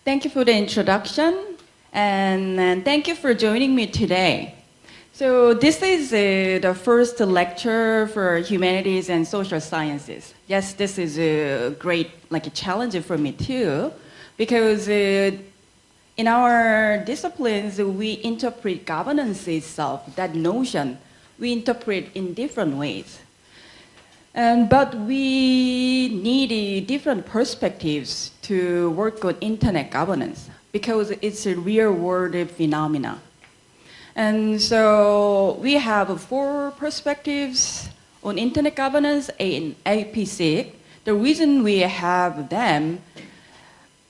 Thank you for the introduction, and thank you for joining me today. So this is the first lecture for humanities and social sciences. Yes, this is a great a challenge for me too, because in our disciplines, we interpret governance itself, that notion, we interpret in different ways. But we need different perspectives to work on internet governance because it's a real-world phenomena. And so we have 4 perspectives on internet governance in APSIG. The reason we have them,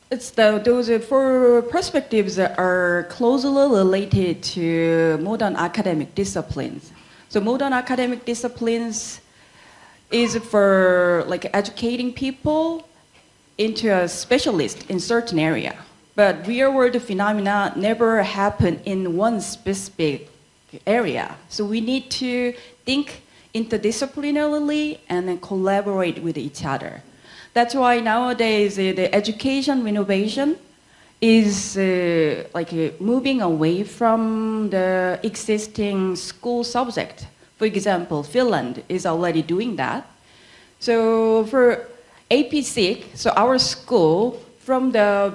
those 4 perspectives are closely related to modern academic disciplines. So modern academic disciplines is for educating people into a specialist in certain area. But real-world phenomena never happen in one specific area. So we need to think interdisciplinarily and then collaborate with each other. That's why nowadays the education renovation is moving away from the existing school subject. For example, Finland is already doing that. So for APSIG, so our school, from the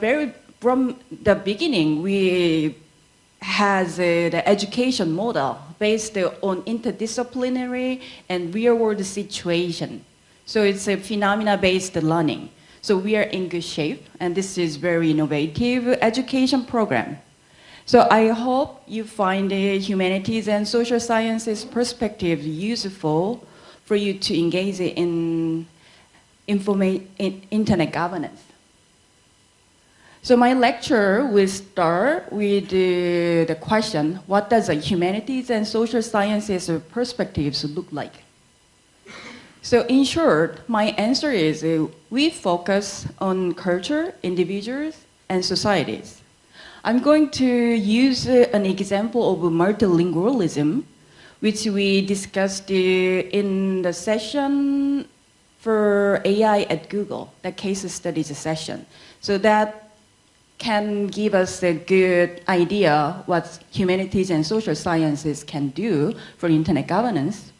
beginning, we has the education model based on interdisciplinary and real-world situation. So it's a phenomena-based learning. So we are in good shape, and this is very innovative education program. So I hope you find the humanities and social sciences perspective useful for you to engage in internet governance. So my lecture will start with the question, what does a humanities and social sciences perspectives look like? So in short, my answer is we focus on culture, individuals, and societies. I'm going to use an example of multilingualism, which we discussed in the session for AI at Google, the case studies session. So that can give us a good idea what humanities and social sciences can do for internet governance.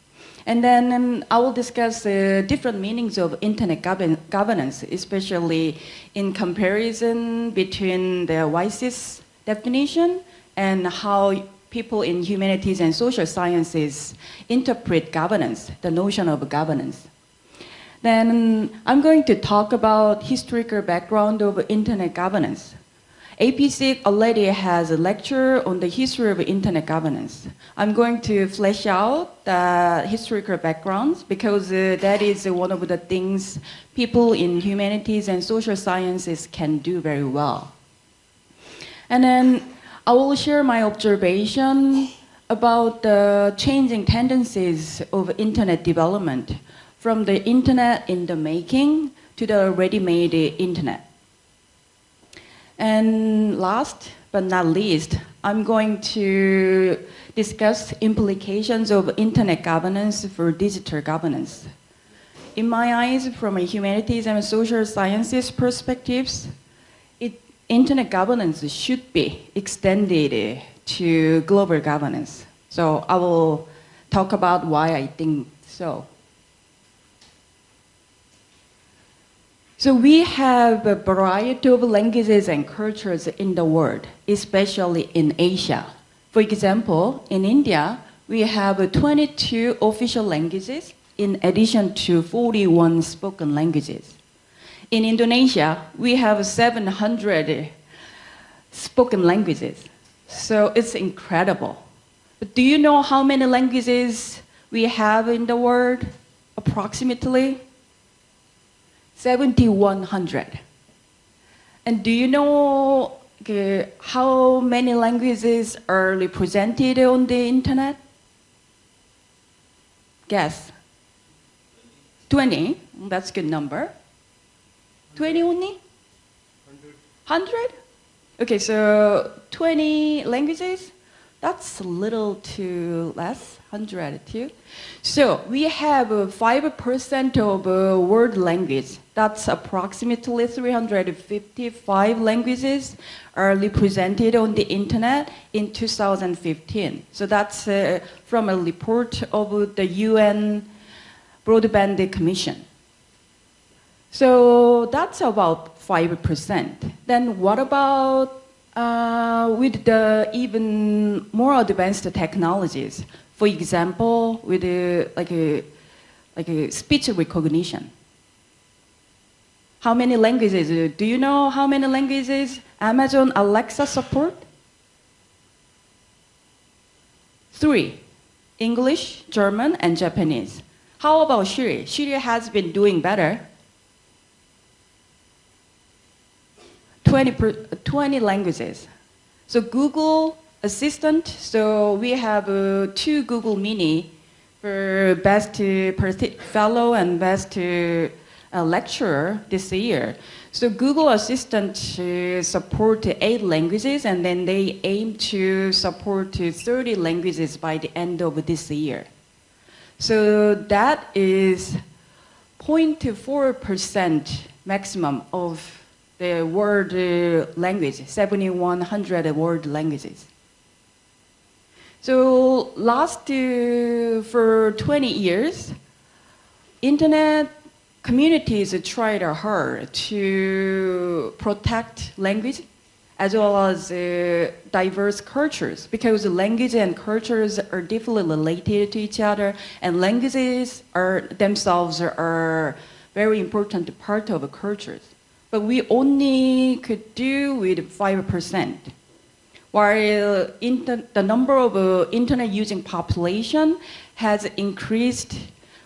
And then I will discuss different meanings of internet governance, especially in comparison between the WISE's definition and how people in humanities and social sciences interpret governance, the notion of governance. Then I'm going to talk about historical background of internet governance. APSIG already has a lecture on the history of internet governance. I'm going to flesh out the historical backgrounds because that is one of the things people in humanities and social sciences can do very well. And then I will share my observation about the changing tendencies of internet development from the internet in the making to the ready-made internet. And last but not least, I'm going to discuss implications of internet governance for digital governance. In my eyes, from a humanities and social sciences perspectives, internet governance should be extended to global governance. So I will talk about why I think so. So we have a variety of languages and cultures in the world, especially in Asia. For example, in India, we have 22 official languages in addition to 41 spoken languages. In Indonesia, we have 700 spoken languages. So it's incredible. But do you know how many languages we have in the world, approximately? 7,100. And do you know how many languages are represented on the internet? Guess. 20. That's a good number. 20 only? 100? Okay, so 20 languages, That's a little too less, 102. So we have 5% of world language. That's approximately 355 languages are represented on the internet in 2015. So that's from a report of the UN Broadband Commission. So that's about 5%. Then what about with the even more advanced technologies? For example, with like a speech recognition. How many languages? Do you know how many languages Amazon Alexa support? 3: English, German, and Japanese. How about Siri? Siri has been doing better. 20 languages. So Google Assistant, so we have 2 Google Mini for best fellow and best lecturer this year. So Google Assistant support 8 languages, and then they aim to support 30 languages by the end of this year. So that is 0.4% maximum of the world language, 7,100 world languages. So last for 20 years, internet communities tried hard to protect language as well as diverse cultures, because language and cultures are deeply related to each other, and languages themselves are very important part of cultures. But we only could do with 5%. While the number of internet using population has increased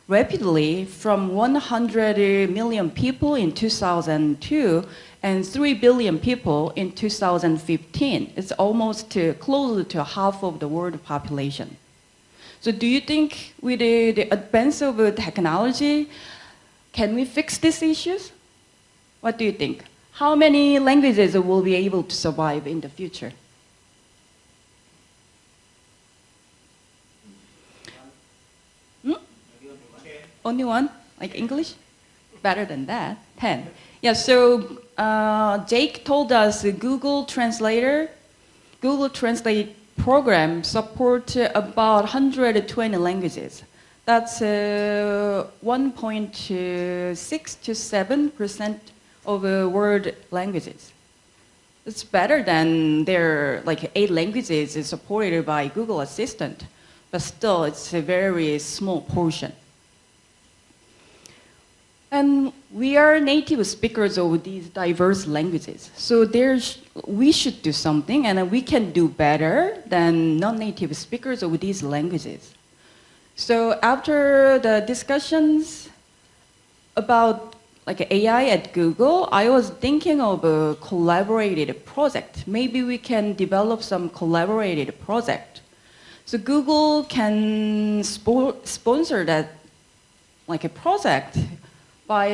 rapidly from 100 million people in 2002 and 3 billion people in 2015. It's almost close to half of the world population. So do you think with the advance of technology, can we fix these issues? What do you think? How many languages will be able to survive in the future? Only one? Like English? Better than that, 10. Yeah, so Jake told us Google Translate program support about 120 languages. That's 1.6 to 7% of world languages. It's better than their like 8 languages is supported by Google Assistant, but still it's a very small portion. And we are native speakers of these diverse languages. So we should do something, and we can do better than non-native speakers of these languages. So after the discussions about like AI at Google, I was thinking of a collaborated project. Maybe we can develop some collaborated project. So Google can sponsor that like a project by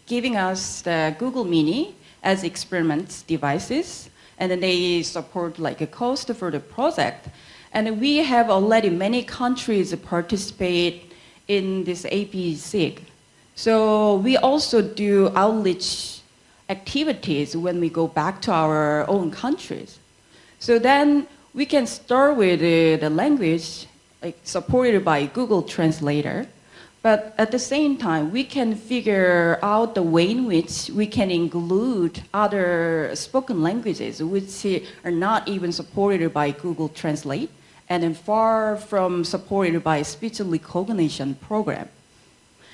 giving us the Google Mini as experiment devices, and then they support like a cost for the project. And we have already many countries participate in this APSIG. So we also do outreach activities when we go back to our own countries. So then we can start with the language like supported by Google Translator. But at the same time, we can figure out the way in which we can include other spoken languages which are not even supported by Google Translate and far from supported by speech recognition program.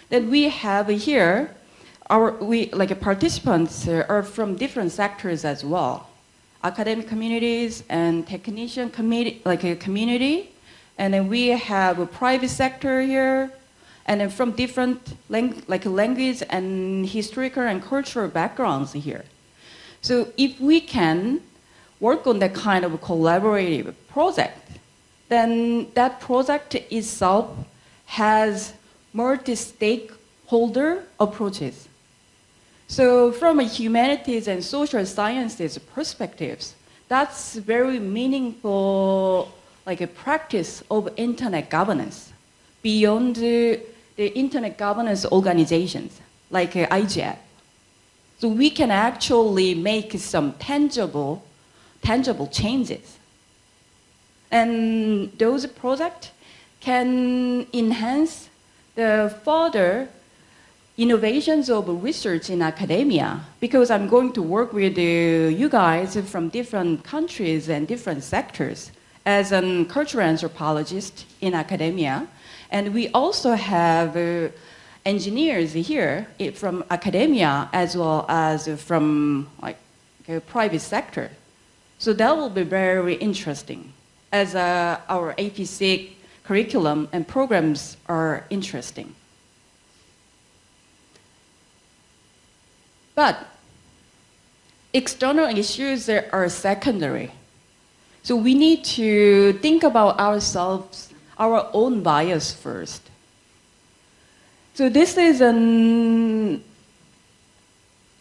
Then we have here, participants are from different sectors as well. Academic communities and technician community, and then we have a private sector here, and then from different language and historical and cultural backgrounds here. So if we can work on that kind of a collaborative project, then that project itself has multi-stakeholder approaches. So from a humanities and social sciences perspectives, that's very meaningful, like a practice of internet governance beyond the internet governance organizations like IGF. So we can actually make some tangible changes. And those projects can enhance the further innovations of research in academia, because I'm going to work with you guys from different countries and different sectors as a cultural anthropologist in academia. And we also have engineers here from academia as well as from like private sector. So that will be very interesting as our APSIG curriculum and programs are interesting. But external issues are secondary. So we need to think about ourselves, our own bias first. So this is an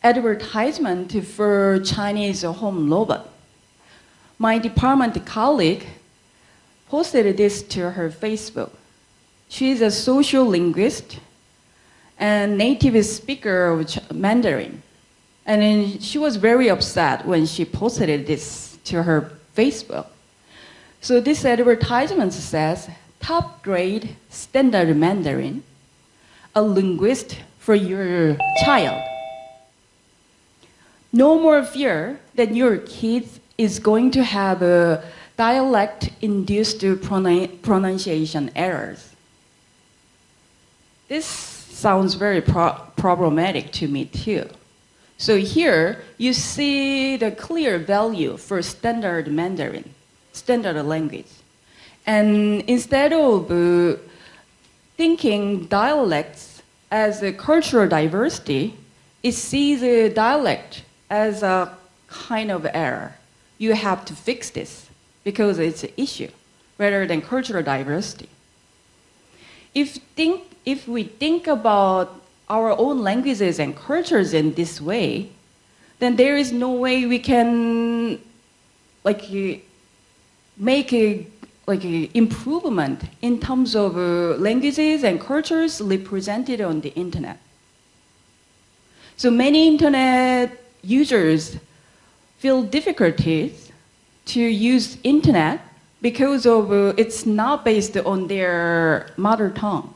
advertisement for Chinese home robot. My department colleague posted this to her Facebook. She's a social linguist and native speaker of Mandarin. And then she was very upset when she posted this to her Facebook. So this advertisement says, top grade standard Mandarin, a linguist for your child. No more fear that your kid is going to have a dialect-induced pronunciation errors. This sounds very problematic to me too. So here you see the clear value for standard Mandarin, standard language. And instead of thinking dialects as a cultural diversity, it sees a dialect as a kind of error. You have to fix this because it's an issue rather than cultural diversity. If we think about our own languages and cultures in this way, then there is no way we can make a improvement in terms of languages and cultures represented on the internet. So many internet users feel difficulties to use internet because of it's not based on their mother tongue.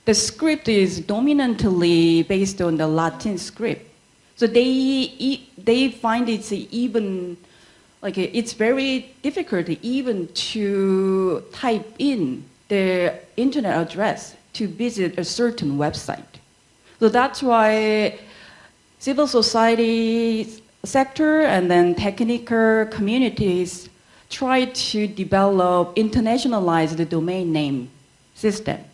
The script is dominantly based on the Latin script. So they find it's even, it's very difficult even to type in the internet address to visit a certain website. So that's why civil society sector and then technical communities try to develop internationalize the domain name system.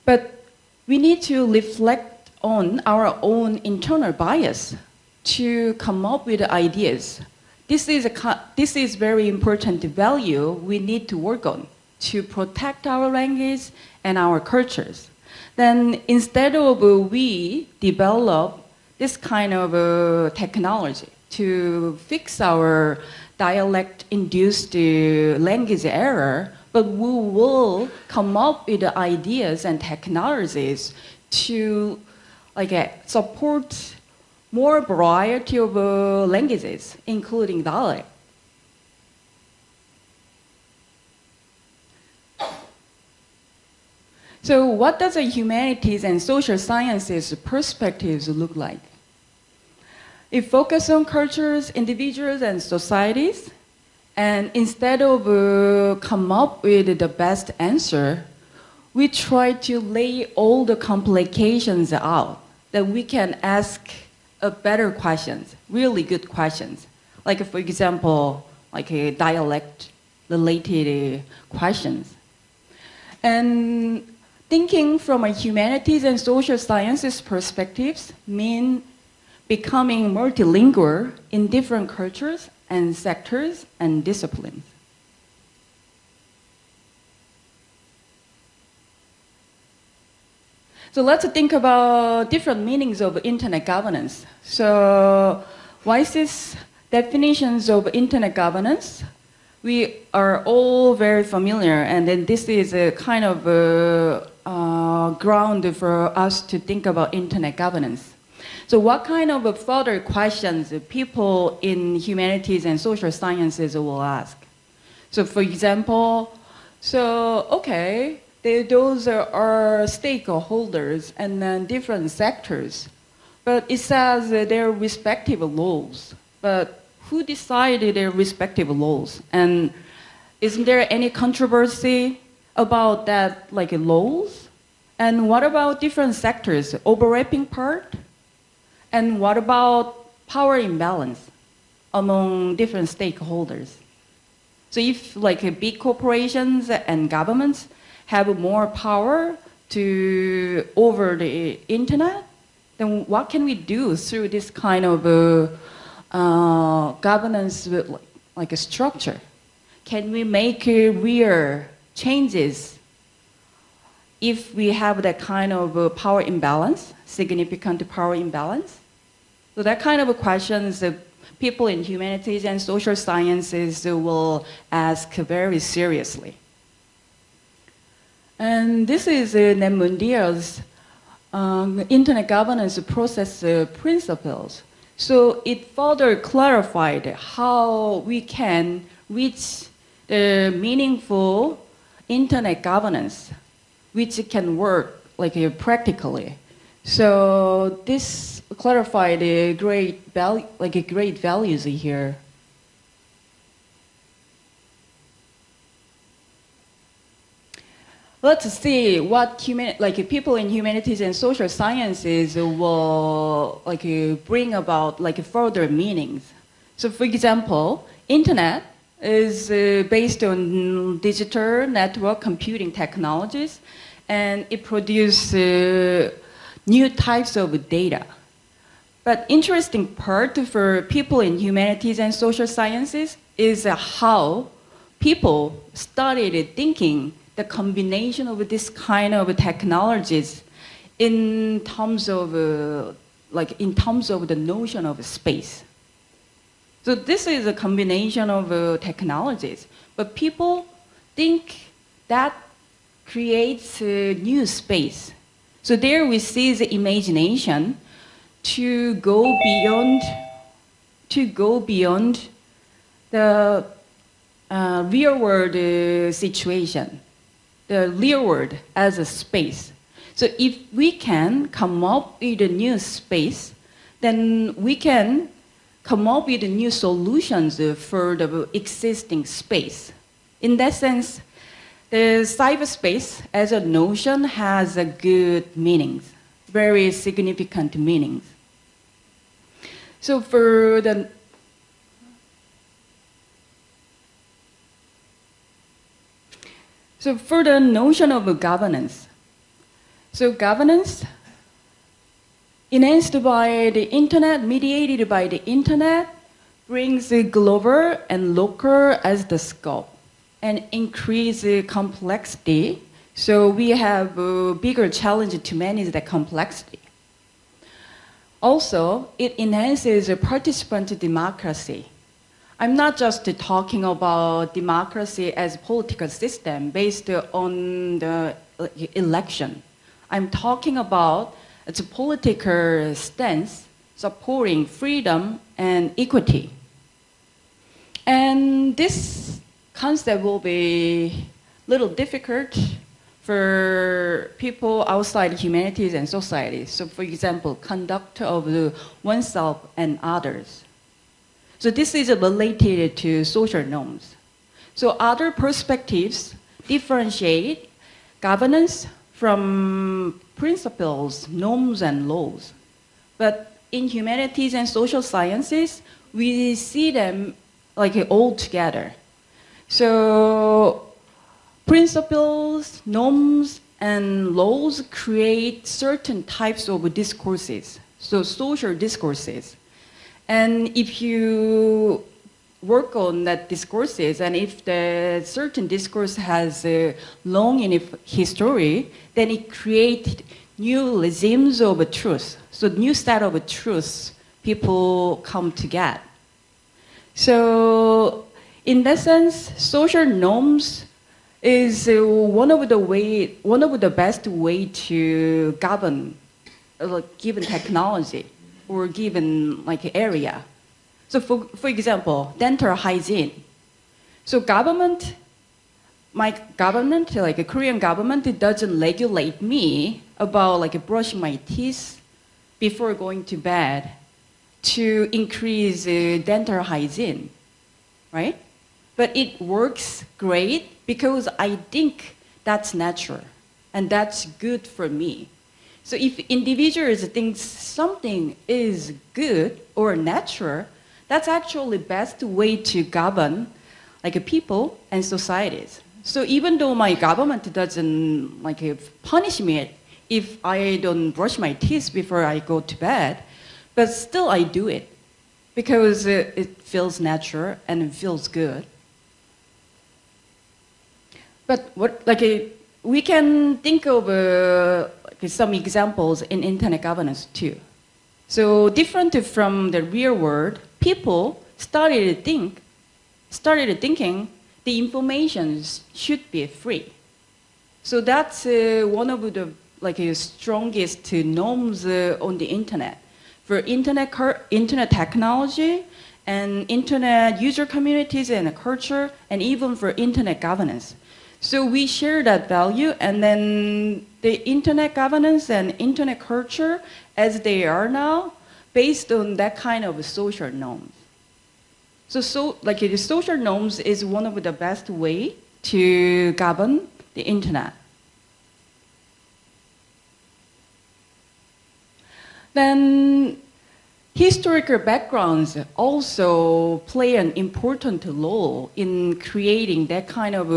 But we need to reflect on our own internal bias to come up with ideas. This is very important value we need to work on to protect our language and our cultures. Then instead of we develop this kind of technology to fix our dialect-induced language error, but we will come up with ideas and technologies to support more variety of languages, including dialect. So what does the humanities and social sciences perspectives look like? It focuses on cultures, individuals, and societies. And instead of come up with the best answer, we try to lay all the complications out that we can ask better questions, really good questions. Like for example, like a dialect-related questions. And thinking from a humanities and social sciences perspectives mean becoming multilingual in different cultures and sectors and disciplines. So let's think about different meanings of internet governance. So WISE's definitions of internet governance, we are all very familiar, and then this is a kind of ground for us to think about internet governance. So what kind of further questions people in humanities and social sciences will ask? So for example, okay, those are stakeholders and then different sectors, but it says their respective roles. But who decided their respective roles? And isn't there any controversy about that, like roles? And what about different sectors, overlapping part? And what about power imbalance among different stakeholders? So if like big corporations and governments have more power over the internet, then what can we do through this kind of governance like a structure? Can we make real changes if we have that kind of power imbalance, significant power imbalance? So that kind of questions people in humanities and social sciences will ask very seriously. And this is Mundial's internet governance process principles. So it further clarified how we can reach the meaningful internet governance, which can work like practically. So this clarified a great values here. Let's see what people in humanities and social sciences will bring about further meanings. So for example, internet is based on digital network computing technologies, and it produces new types of data. But interesting part for people in humanities and social sciences is how people started thinking the combination of this kind of technologies in terms of the notion of space. So this is a combination of technologies, but people think that creates a new space. So there we see the imagination to go beyond the real world situation, the real world as a space. So if we can come up with a new space, then we can come up with new solutions for the existing space. In that sense, the cyberspace as a notion has a good meanings, very significant meanings. So for the notion of governance. So governance enhanced by the internet, mediated by the internet, brings the global and local as the scope and increase the complexity. So we have a bigger challenge to manage the complexity. Also, it enhances participant democracy. I'm not just talking about democracy as a political system based on the election. I'm talking about its political stance supporting freedom and equity. And this concept will be a little difficult for people outside humanities and society. So for example, conduct of oneself and others. So this is related to social norms. So other perspectives differentiate governance from principles, norms, and laws. But in humanities and social sciences, we see them all together. So principles, norms, and laws create certain types of discourses, so social discourses. And if you work on that discourses, and if the certain discourse has a long history, then it creates new regimes of truth. So new set of truths people come to get. So in that sense, social norms is one of the best way to govern a given technology or given like area. So for example, dental hygiene. So my government, like a Korean government, it doesn't regulate me about like brushing my teeth before going to bed to increase dental hygiene, right? But it works great because I think that's natural and that's good for me. So if individuals think something is good or natural, that's actually the best way to govern like people and societies. So even though my government doesn't like punish me if I don't brush my teeth before I go to bed, but still I do it because it feels natural and it feels good. But we can think of some examples in internet governance too. So different from the real world, people started thinking the information should be free. So that's one of the strongest norms on the internet. For internet technology and internet user communities and culture, and even for internet governance. So we share that value, and then the internet governance and internet culture as they are now, based on that kind of social norms. So the social norms is one of the best way to govern the internet. Then historical backgrounds also play an important role in creating that kind of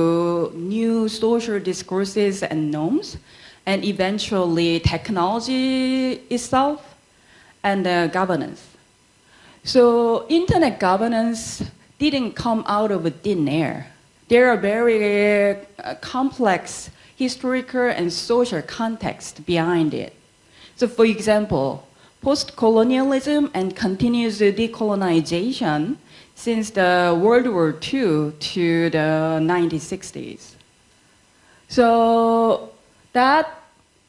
new social discourses and norms, and eventually technology itself and governance. So internet governance didn't come out of thin air. There are very complex historical and social context behind it. So for example, post-colonialism and continuous decolonization since the World War II to the 1960s. So that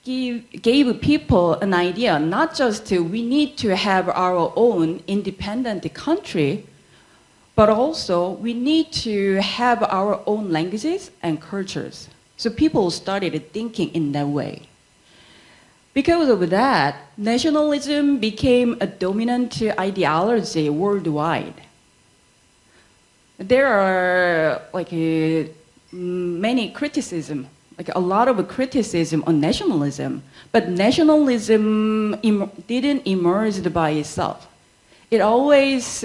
gave people an idea, not just we need to have our own independent country, but also we need to have our own languages and cultures. So people started thinking in that way. Because of that, nationalism became a dominant ideology worldwide. There are many criticism, a lot of criticism on nationalism, but nationalism didn't emerge by itself. It always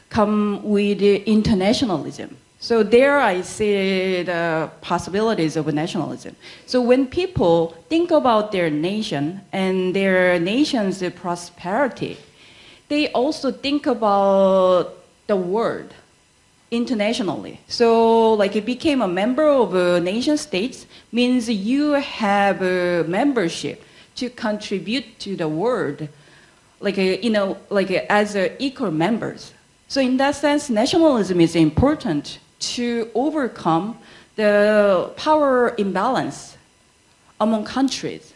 come with internationalism. So there I see the possibilities of nationalism. So when people think about their nation and their nation's prosperity, they also think about the world internationally. So it became a member of nation states means you have a membership to contribute to the world, as equal members. So in that sense, nationalism is important to overcome the power imbalance among countries.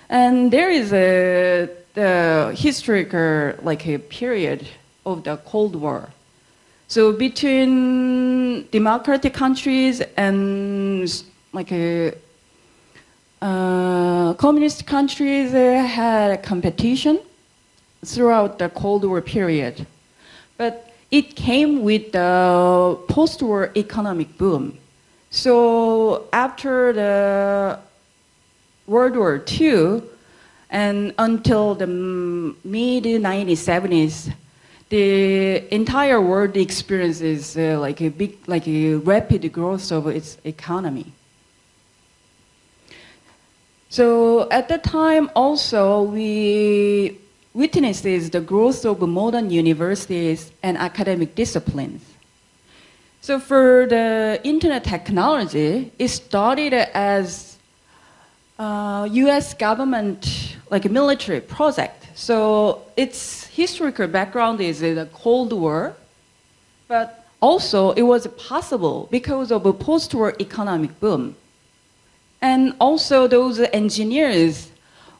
And there is the historical a period of the Cold War. So between democratic countries and communist countries had a competition throughout the Cold War period. But it came with the post-war economic boom. So after the World War II and until the mid-1970s, the entire world experiences a rapid growth of its economy. So at that time also we witnesses the growth of modern universities and academic disciplines. So for the internet technology, it started as US government, a military project. So its historical background is the Cold War, but also it was possible because of a post-war economic boom. And also those engineers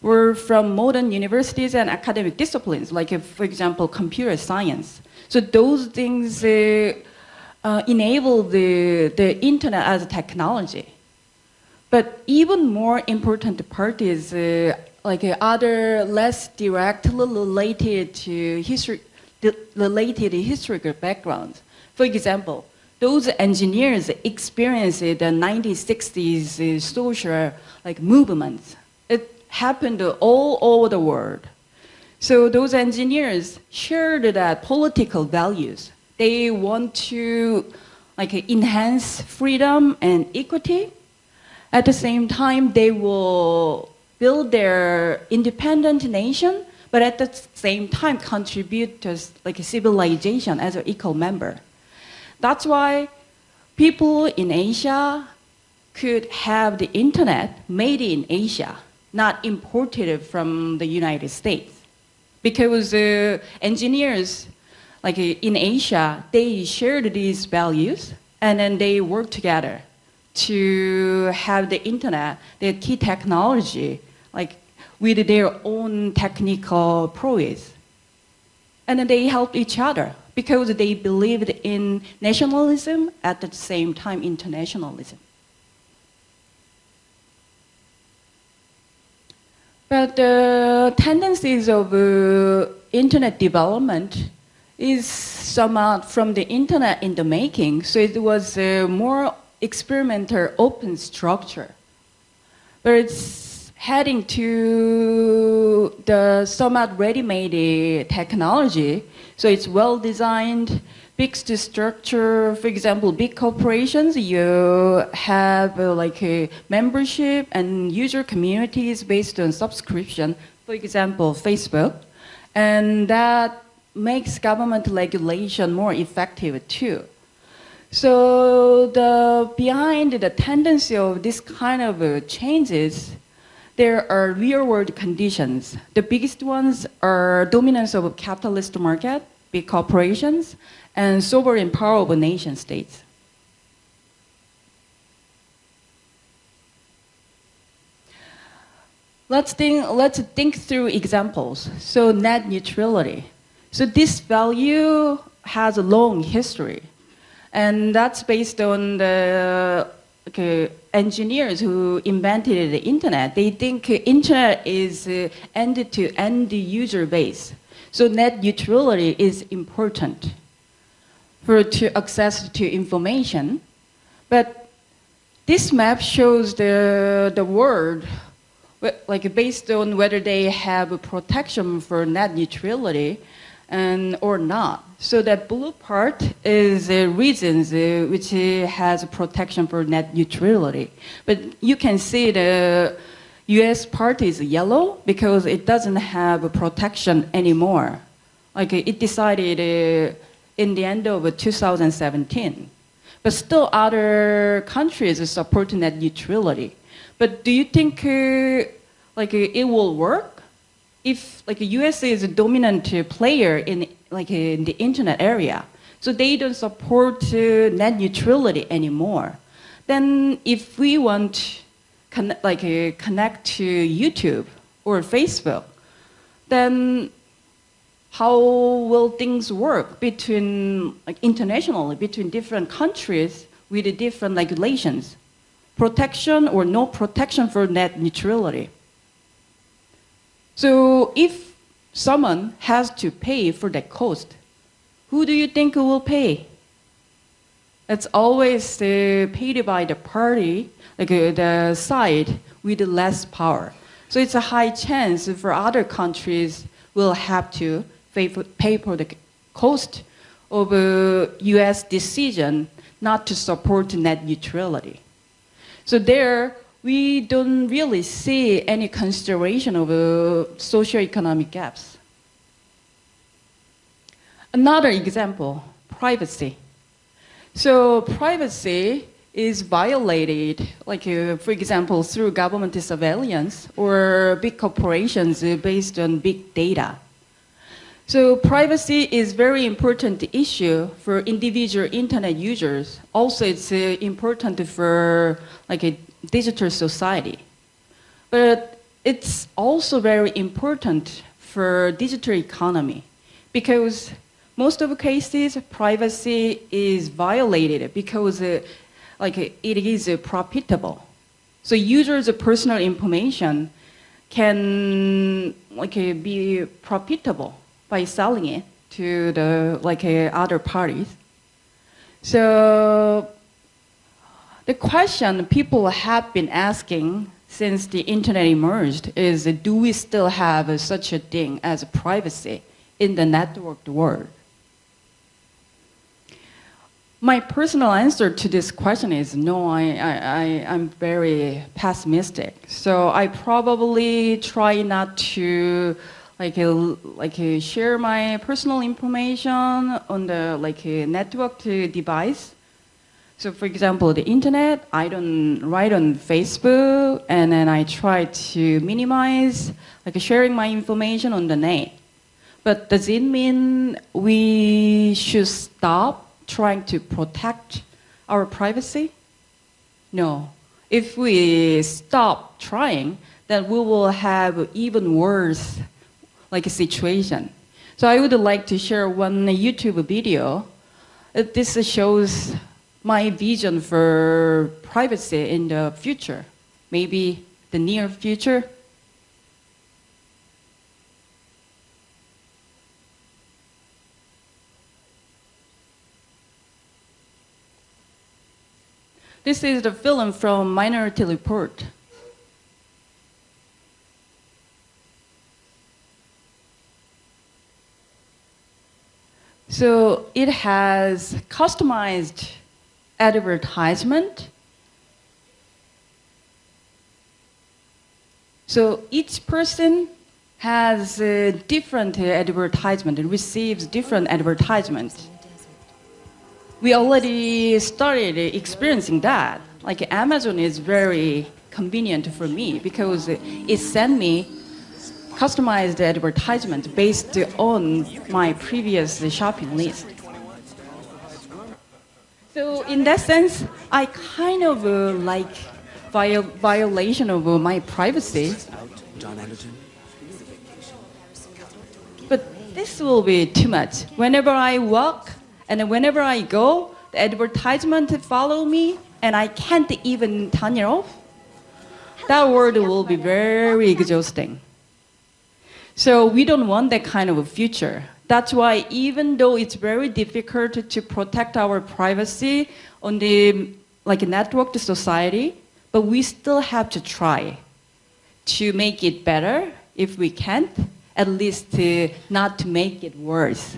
were from modern universities and academic disciplines, like for example, computer science. So those things enable the internet as a technology. But even more important part is like other less directly related to historical backgrounds. For example, those engineers experienced the 1960s social movements. It happened all over the world. So those engineers shared that political values. They want to enhance freedom and equity. At the same time, they will build their independent nation, but at the same time contribute to a civilization as an equal member. That's why people in Asia could have the internet made in Asia, not imported from the United States. Because engineers in Asia, they shared these values and then they work together to have the internet, the key technology, with their own technical prowess. And then they helped each other because they believed in nationalism at the same time internationalism. But the tendencies of internet development is somewhat from the internet in the making. So it was more experimental open structure. But it's heading to the somewhat ready-made technology. So it's well designed, fixed structure. For example, big corporations, you have a membership and user communities based on subscription. For example, Facebook. And that makes government regulation more effective too. So behind the tendency of this kind of changes, there are real-world conditions. The biggest ones are dominance of a capitalist market, big corporations, and sovereign power of nation states. Let's think through examples. So net neutrality. So this value has a long history. And that's based on the engineers who invented the internet. They think internet is end-to-end user base. So net neutrality is important to access to information. But this map shows the world based on whether they have a protection for net neutrality or not. So that blue part is regions which has protection for net neutrality. But you can see the US part is yellow because it doesn't have a protection anymore. It decided in the end of 2017. But still other countries support net neutrality. But do you think it will work? If US is a dominant player in the internet area, so they don't support net neutrality anymore, then if we want connect to YouTube or Facebook, then how will things work internationally between different countries with different regulations? Protection or no protection for net neutrality. So if someone has to pay for that cost, who do you think will pay? It's always paid by the party, the side with less power. So it's a high chance for other countries will have to pay for the cost of a US decision not to support net neutrality. So there, we don't really see any consideration of socioeconomic gaps. Another example, privacy. So privacy is violated, like for example, through government surveillance or big corporations based on big data. So privacy is very important issue for individual internet users. Also, it's important for like a digital society. But it's also very important for digital economy because most of the cases privacy is violated because like it is profitable. So users' personal information can like be profitable by selling it to the like other parties. So the question people have been asking since the internet emerged is, do we still have such a thing as privacy in the networked world? My personal answer to this question is no, I'm very pessimistic. So I probably try not to share my personal information on the networked device. So for example, the internet, I don't write on Facebook, and then I try to minimize sharing my information on the net. But does it mean we should stop trying to protect our privacy? No. If we stop trying, then we will have even worse a situation. So I would like to share one YouTube video. This shows my vision for privacy in the future, maybe the near future. This is the film from Minority Report. So it has customized advertisement. So each person has a different advertisement and receives different advertisements. We already started experiencing that. Like Amazon is very convenient for me because it sent me customized advertisement based on my previous shopping list. So in that sense, I kind of like violation of my privacy. But this will be too much. Whenever I walk and whenever I go, the advertisement follow me and I can't even turn it off. That word will be very exhausting. So we don't want that kind of a future. That's why even though it's very difficult to protect our privacy on the networked society, but we still have to try to make it better if we can't, at least not to make it worse.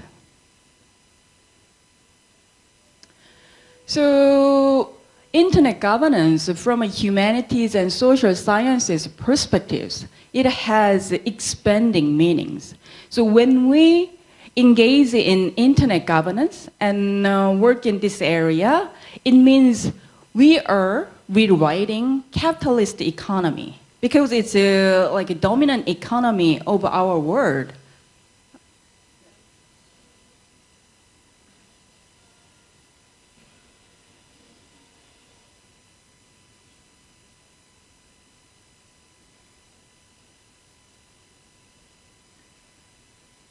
So internet governance from a humanities and social sciences perspectives, it has expanding meanings. So when we engage in internet governance and work in this area, it means we are rewriting capitalist economy because it's like a dominant economy of our world.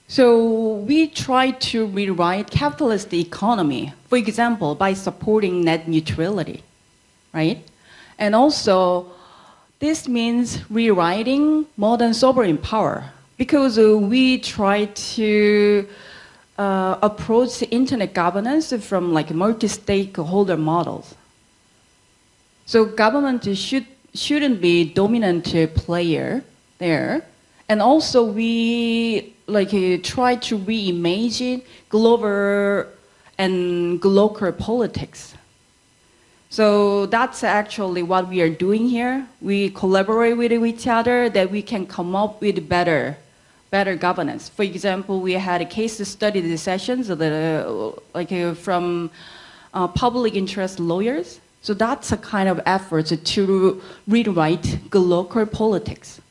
So we try to rewrite capitalist economy, for example, by supporting net neutrality, right? And also, this means rewriting modern sovereign power because we try to approach internet governance from multi-stakeholder models. So government shouldn't be dominant player there. And also we try to reimagine global and local politics. So that's actually what we are doing here. We collaborate with each other that we can come up with better governance. For example, we had a case study sessions that, from public interest lawyers So that's a kind of effort to rewrite local politics.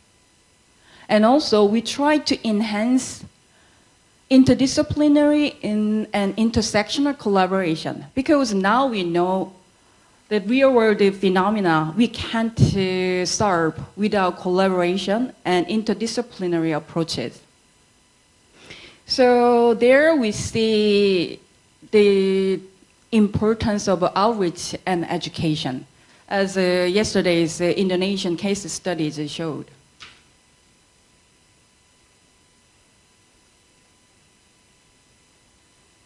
And also, we try to enhance interdisciplinary and intersectional collaboration, because now we know that real-world phenomena we can't solve without collaboration and interdisciplinary approaches. So there we see the importance of outreach and education, as yesterday's Indonesian case studies showed.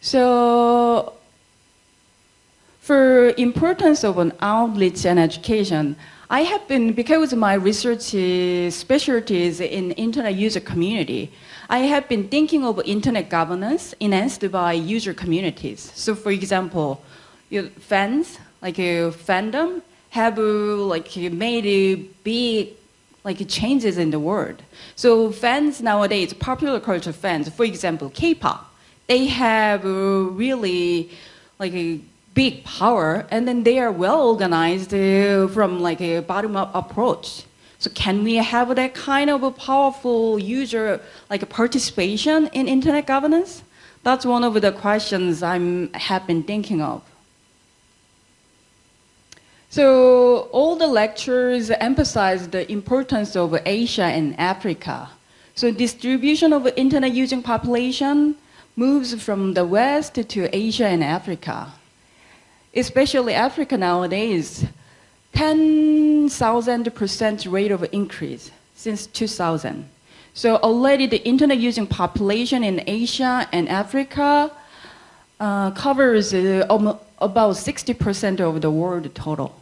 So for importance of an outreach and education, I have been, because my research specialty is in internet user community, I have been thinking of internet governance enhanced by user communities. So for example, fans, like a fandom, have made big changes in the world. So fans nowadays, popular culture fans, for example, K-pop, they have really a big power, and then they are well organized from a bottom-up approach. So can we have that kind of a powerful user participation in internet governance? That's one of the questions I have been thinking of. So all the lectures emphasize the importance of Asia and Africa. So distribution of internet using population moves from the West to Asia and Africa. Especially Africa nowadays, 10,000% rate of increase since 2000. So already the internet using population in Asia and Africa covers about 60% of the world total.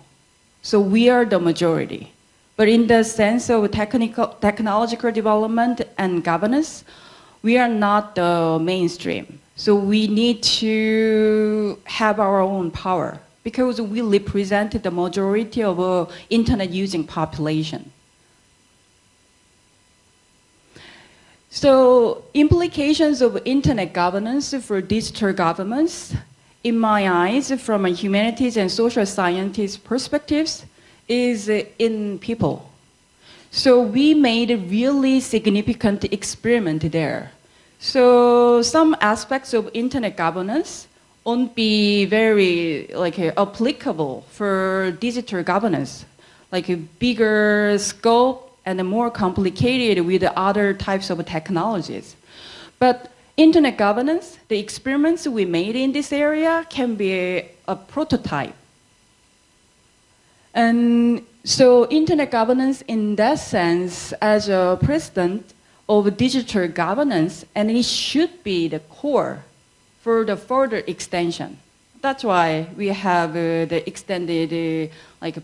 So we are the majority. But in the sense of technological development and governance, we are not the mainstream. So we need to have our own power, because we represent the majority of internet using population. So implications of internet governance for digital governments, in my eyes, from a humanities and social sciences perspectives, is in people. So we made a really significant experiment there. So some aspects of internet governance won't be very applicable for digital governance, like a bigger scope and more complicated with other types of technologies. But internet governance, the experiments we made in this area can be a prototype. And so internet governance in that sense as a precedent of digital governance, and it should be the core for the further extension. That's why we have the extended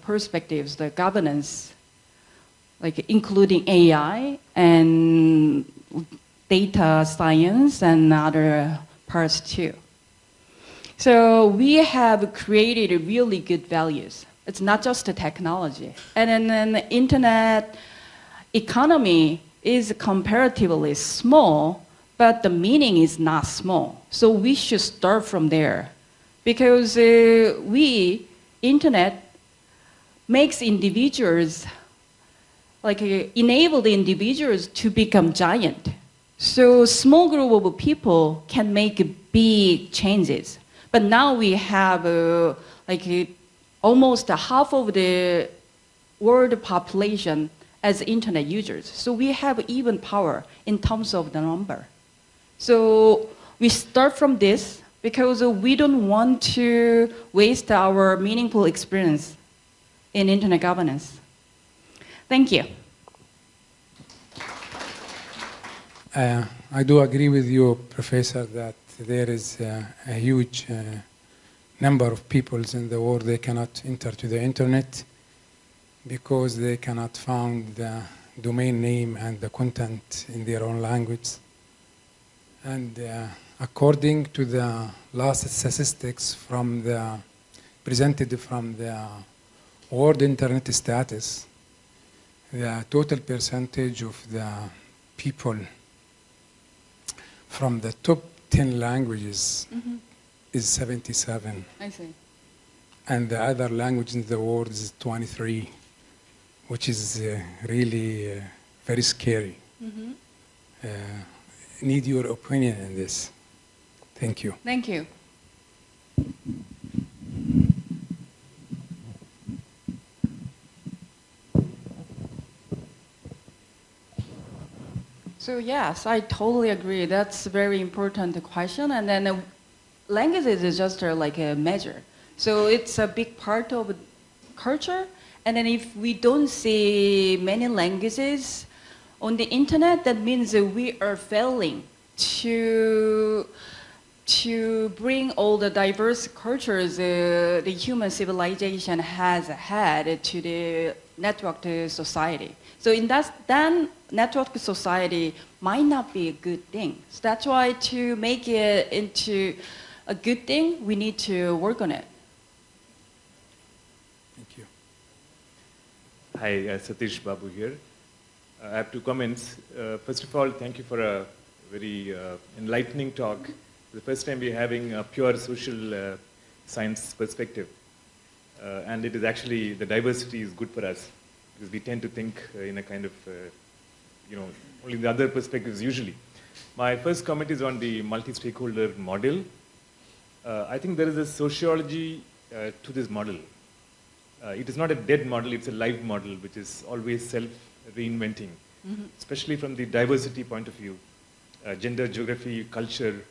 perspectives, the governance, including AI and data science and other parts too. So we have created really good values. It's not just the technology. And then the internet economy is comparatively small, but the meaning is not small. So we should start from there. Because internet makes individuals, enable the individuals to become giant. So small group of people can make big changes. But now we have almost half of the world population as internet users. So we have even power in terms of the number. So we start from this because we don't want to waste our meaningful experience in internet governance. Thank you. I do agree with you, Professor, that there is a huge number of peoples in the world, they cannot enter to the internet because they cannot find the domain name and the content in their own language. And according to the last statistics presented from the World Internet Status, the total percentage of the people from the top 10 languages is 77. I see. and the other language in the world is 23, which is really very scary. Mm-hmm. Need your opinion on this. Thank you. Thank you. So yes, I totally agree. That's a very important question. And then language is just like a measure. So it's a big part of culture. And then if we don't see many languages on the internet, that means that we are failing to bring all the diverse cultures the human civilization has had to the networked society. So in that, then networked society might not be a good thing. So that's why to make it into a good thing, we need to work on it. Thank you. Hi, Satish Babu here. I have two comments. First of all, thank you for a very enlightening talk. The first time we're having a pure social science perspective. And it is actually, the diversity is good for us, because we tend to think in a kind of, only the other perspectives usually. My first comment is on the multi-stakeholder model. I think there is a sociology to this model. It is not a dead model, it's a live model, which is always self-reinventing, especially from the diversity point of view. Gender, geography, culture,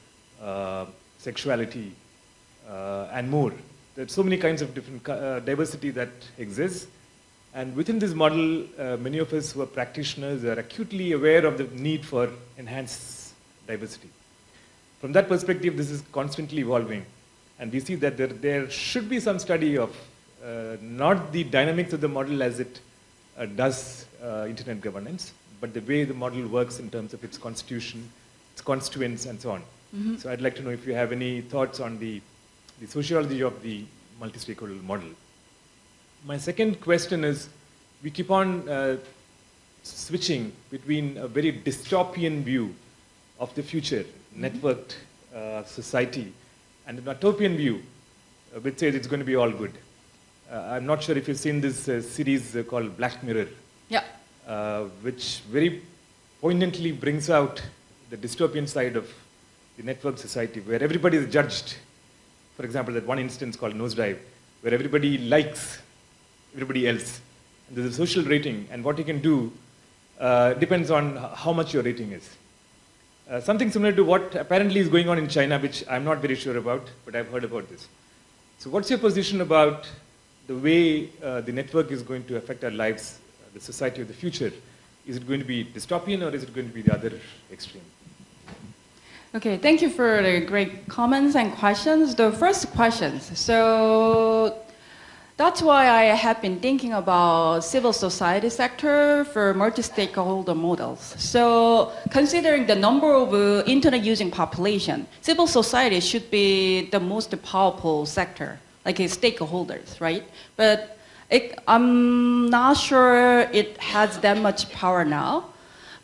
sexuality, and more. There are so many kinds of different diversity that exists. And within this model, many of us who are practitioners are acutely aware of the need for enhanced diversity. From that perspective, this is constantly evolving. And we see that there should be some study of not the dynamics of the model as it does internet governance, but the way the model works in terms of its constitution, its constituents, and so on. Mm-hmm. So I'd like to know if you have any thoughts on the sociology of the multi-stakeholder model. My second question is, we keep on switching between a very dystopian view of the future, networked society, and an utopian view, which says it's going to be all good. I'm not sure if you've seen this series called Black Mirror, which very poignantly brings out the dystopian side of the network society, where everybody is judged. For example, that one instance called Nosedive, where everybody likes everybody else. And there's a social rating, and what you can do depends on how much your rating is. Something similar to what apparently is going on in China, which I'm not very sure about, but I've heard about this. So what's your position about the way the network is going to affect our lives, the society of the future? Is it going to be dystopian, or is it going to be the other extreme? Okay, thank you for the great comments and questions. The first questions. So that's why I have been thinking about civil society sector for multi-stakeholder models. So considering the number of internet using population, civil society should be the most powerful sector, like stakeholders, right? But I'm not sure it has that much power now.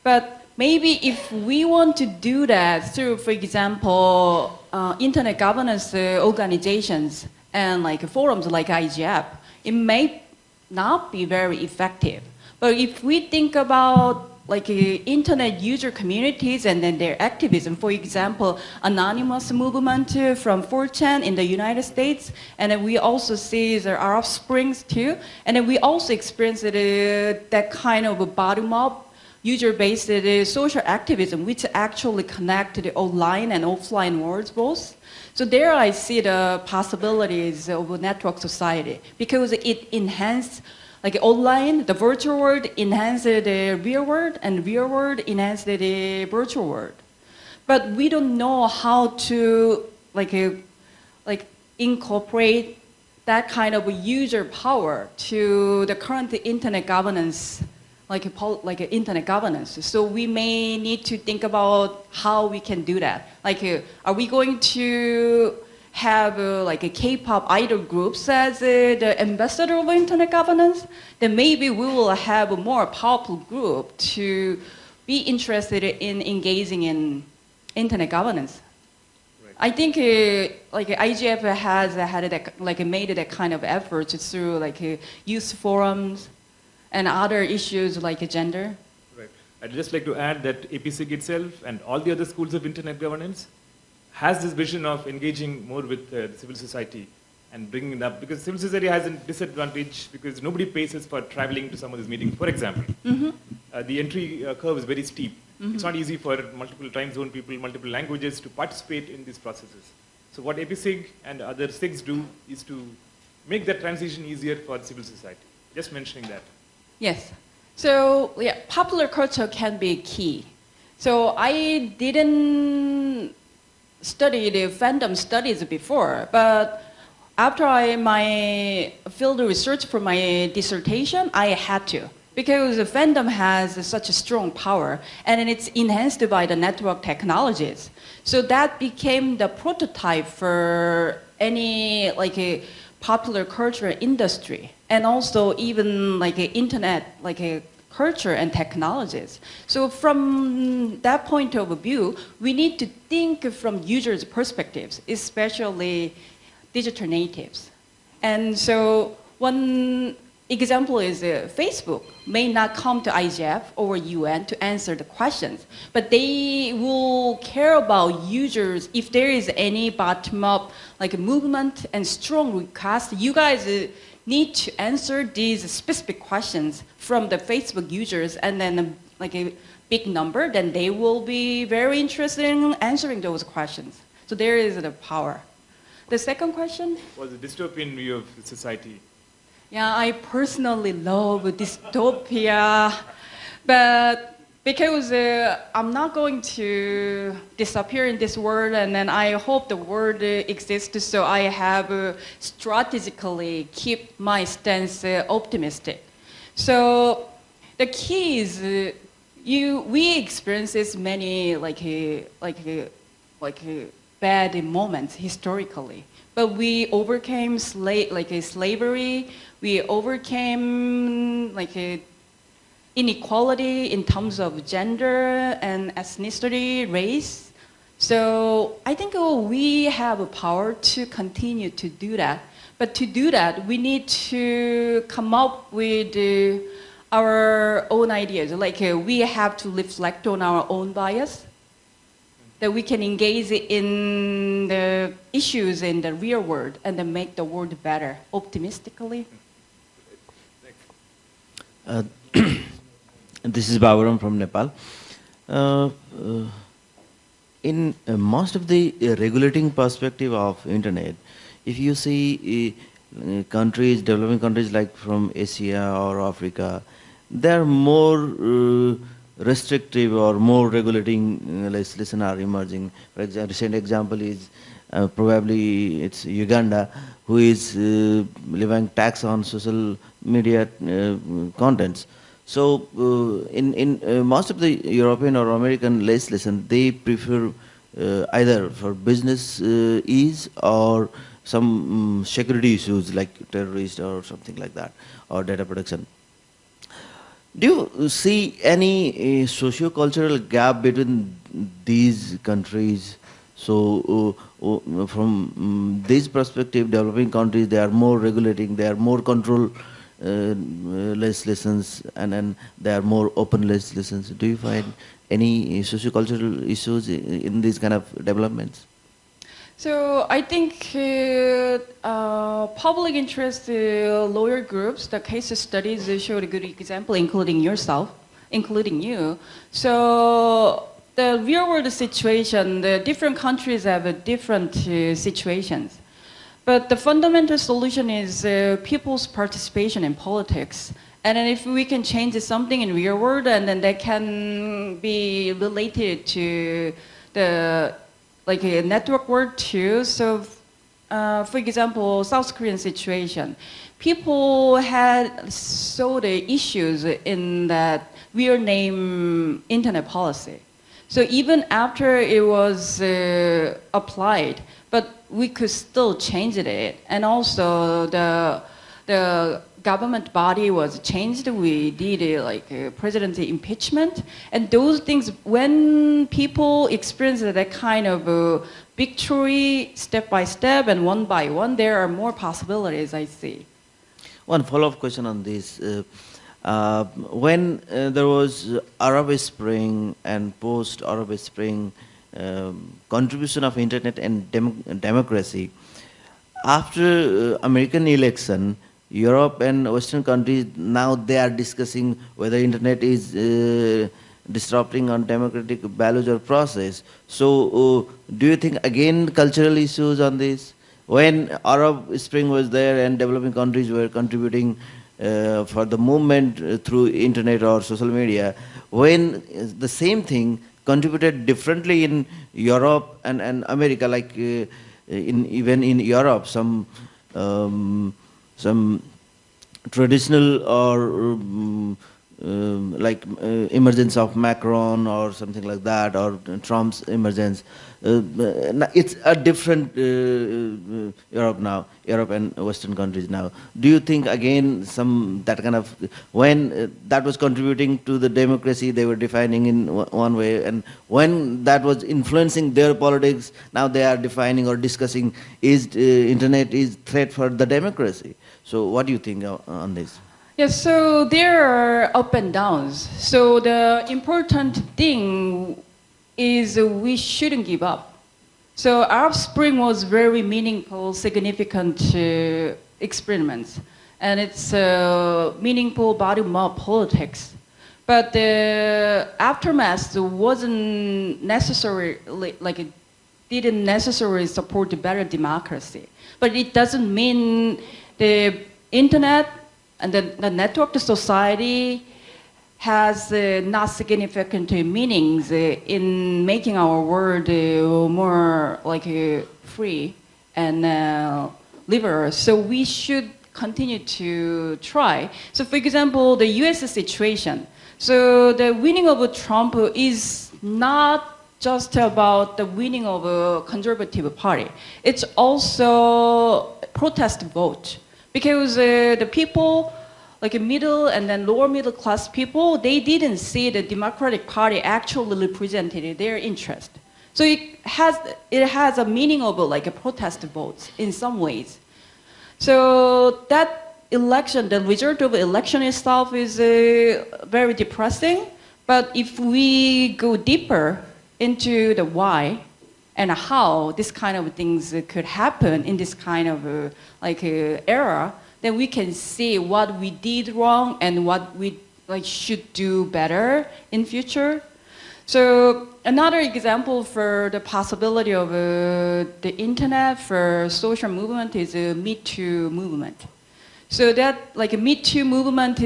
But maybe if we want to do that through, for example, internet governance organizations and like forums like IGF, it may not be very effective. But if we think about like internet user communities and then their activism, for example, anonymous movement from 4chan in the United States, and then we also see the Arab Springs too, and then we also experience that kind of a bottom-up user-based social activism, which actually connect the online and offline worlds both. So there I see the possibilities of a network society, because it enhances, like online, the virtual world enhances the real world, and real world enhances the virtual world. But we don't know how to like incorporate that kind of user power to the current internet governance, like internet governance. So we may need to think about how we can do that. Like, are we going to have like a K-pop idol groups as the ambassador of internet governance? Then maybe we will have a more powerful group to be interested in engaging in internet governance. Right. I think like IGF has had that, like made that kind of effort through like youth forums and other issues like gender. Right. I'd just like to add that APSIG itself and all the other schools of internet governance has this vision of engaging more with the civil society and bringing it up, because civil society has a disadvantage because nobody pays us for traveling to some of these meetings. For example, the entry curve is very steep. It's not easy for multiple time zone people, multiple languages to participate in these processes. So what APSIG and other SIGs do is to make that transition easier for civil society. Just mentioning that. Yes. So yeah, popular culture can be key. So I didn't study the fandom studies before, but after my field research for my dissertation, I had to. Because the fandom has such a strong power, and it's enhanced by the network technologies. So that became the prototype for any like a popular culture industry, and also even like a internet like a culture and technologies. So from that point of view, we need to think from users' perspectives, especially digital natives. And so one example is Facebook may not come to IGF or UN to answer the questions, but they will care about users if there is any bottom-up like movement and strong request. You guys need to answer these specific questions from the Facebook users, and then like a big number, then they will be very interested in answering those questions. So there is the power. The second question was a dystopian view of society. Yeah, I personally love dystopia, but because I'm not going to disappear in this world, and then I hope the world exists, so I have strategically keep my stance optimistic. So the key is we experiences many bad moments historically. But we overcame slavery. We overcame inequality in terms of gender and ethnicity, race. So I think we have a power to continue to do that. But to do that, we need to come up with our own ideas. We have to reflect on our own bias, that we can engage in the issues in the real world and then make the world better, optimistically. This is Baburam from Nepal. In most of the regulating perspective of internet, if you see countries, developing countries like from Asia or Africa, they are more restrictive or more regulating legislation are emerging. For example, recent example is probably it's Uganda, who is levying tax on social media contents. So in most of the European or American legislation, they prefer either for business ease or some security issues like terrorist or something like that, or data protection. Do you see any socio-cultural gap between these countries? So from this perspective, developing countries, they are more regulating, they are more control legislations, and they are more open legislations. Do you find any socio-cultural issues in these kind of developments? So I think public interest lawyer groups, the case studies showed a good example, including yourself, including you. So the real world situation, the different countries have different situations. But the fundamental solution is people's participation in politics. And then if we can change something in real world, and then that can be related to the a network world too. So, for example, South Korean situation, people had saw the issues in that real name internet policy. So even after it was applied, but we could still change it. And also the government body was changed. We did president impeachment, and those things. When people experience that kind of victory, step by step and one by one, there are more possibilities. I see. One follow-up question on this. When there was Arab Spring and post-Arab Spring contribution of internet and democracy, after American election, Europe and Western countries, now they are discussing whether internet is disrupting on democratic values or process. So do you think again cultural issues on this? When Arab Spring was there and developing countries were contributing for the movement through internet or social media, when the same thing contributed differently in Europe and America, like even in Europe, some traditional or emergence of Macron or something like that, or Trump's emergence. It's a different Europe now, Europe and Western countries now. Do you think again that kind of, when that was contributing to the democracy, they were defining in one way, and when that was influencing their politics, now they are defining or discussing is internet is threat for the democracy? So what do you think on this? Yes, so there are up and downs. So the important thing is we shouldn't give up. So Arab Spring was very meaningful, significant experiments, and it's a meaningful bottom-up politics. But the aftermath wasn't necessarily, it didn't necessarily support the better democracy. But it doesn't mean the internet and the networked society has not significant meanings in making our world more free and liberal. So we should continue to try. So for example, the US situation. So the winning of Trump is not just about the winning of a conservative party. It's also a protest vote. Because the people, like middle and then lower middle class people, they didn't see the Democratic Party actually represented their interest. So it has a meaning of a protest vote in some ways. So that election, the result of the election itself is very depressing. But if we go deeper into the why and how this kind of things could happen in this kind of era, then we can see what we did wrong and what we should do better in future. So another example for the possibility of the internet for social movement is a Me Too movement. So that Me Too movement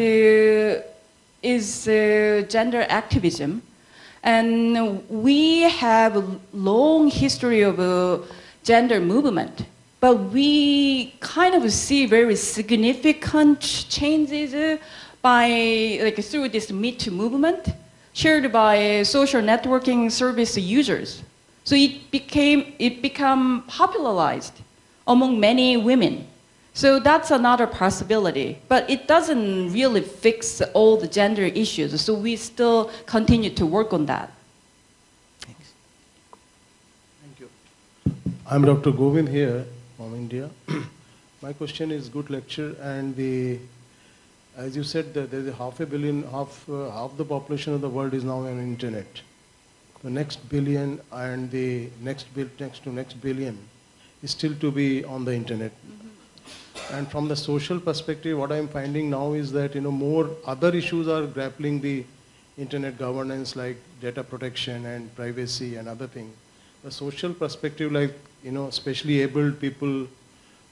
is gender activism. And we have a long history of gender movement, but we kind of see very significant changes through this Me Too movement, shared by social networking service users. So it became popularized among many women. So that's another possibility, but it doesn't really fix all the gender issues, so we still continue to work on that. Thanks. Thank you. I'm Dr. Govind here from India. My question is good lecture, and as you said, that there's half the population of the world is now on internet. The next billion and the next to next billion is still to be on the internet. And from the social perspective, what I'm finding now is that more other issues are grappling the internet governance, like data protection and privacy and other things. The social perspective, especially abled people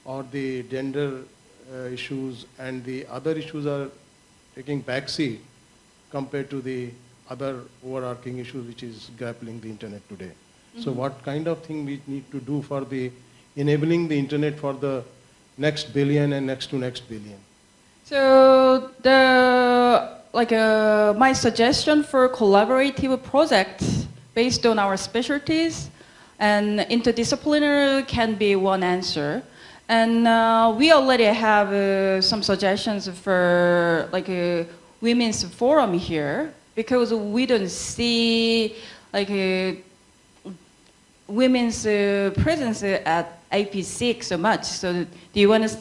or the gender issues and the other issues are taking backseat compared to the other overarching issues which is grappling the internet today. So what kind of thing we need to do for the enabling the internet for the next billion and next to next billion? So my suggestion for collaborative projects based on our specialties and interdisciplinary can be one answer. And we already have some suggestions for like a women's forum here because we don't see like a women's presence at APSIG so much. So do you want to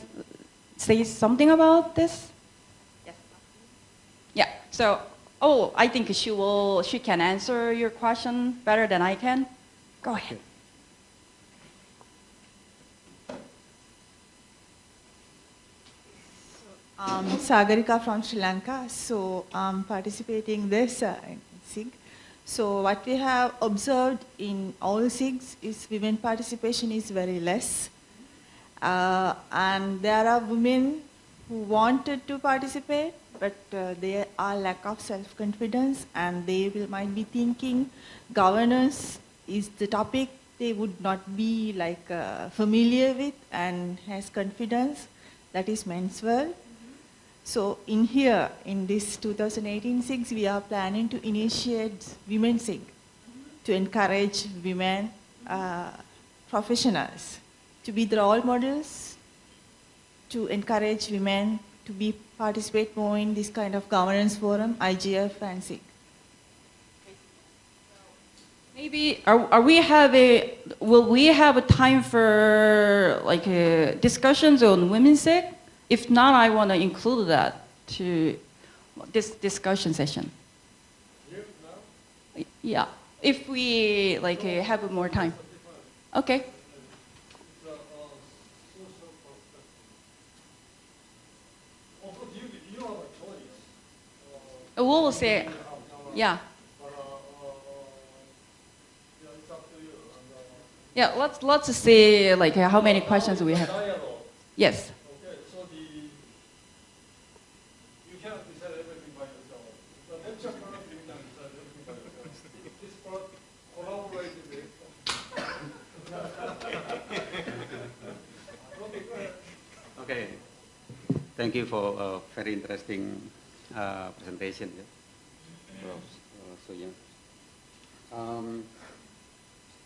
say something about this? Yes. Yeah. So, oh, I think she can answer your question better than I can. Go ahead. Sagarika from Sri Lanka. So participating this in SIG. So what we have observed in all SIGs is women participation is very less. And there are women who wanted to participate, but they are lack of self-confidence and might be thinking governance is the topic they would not be like familiar with and has confidence. That is men's world. So in here, in this 2018 SIGs, we are planning to initiate Women's SIG to encourage women professionals to be the role models, to encourage women to participate more in this kind of governance forum, IGF and SIG. Maybe will we have a time for like discussions on women's SIG? If not, I want to include that to this discussion session. Yeah, if we like have more time. Okay. We'll say, yeah. Yeah, let's see like how many questions we have. Yes. Okay, thank you for a very interesting presentation, Sunyoung.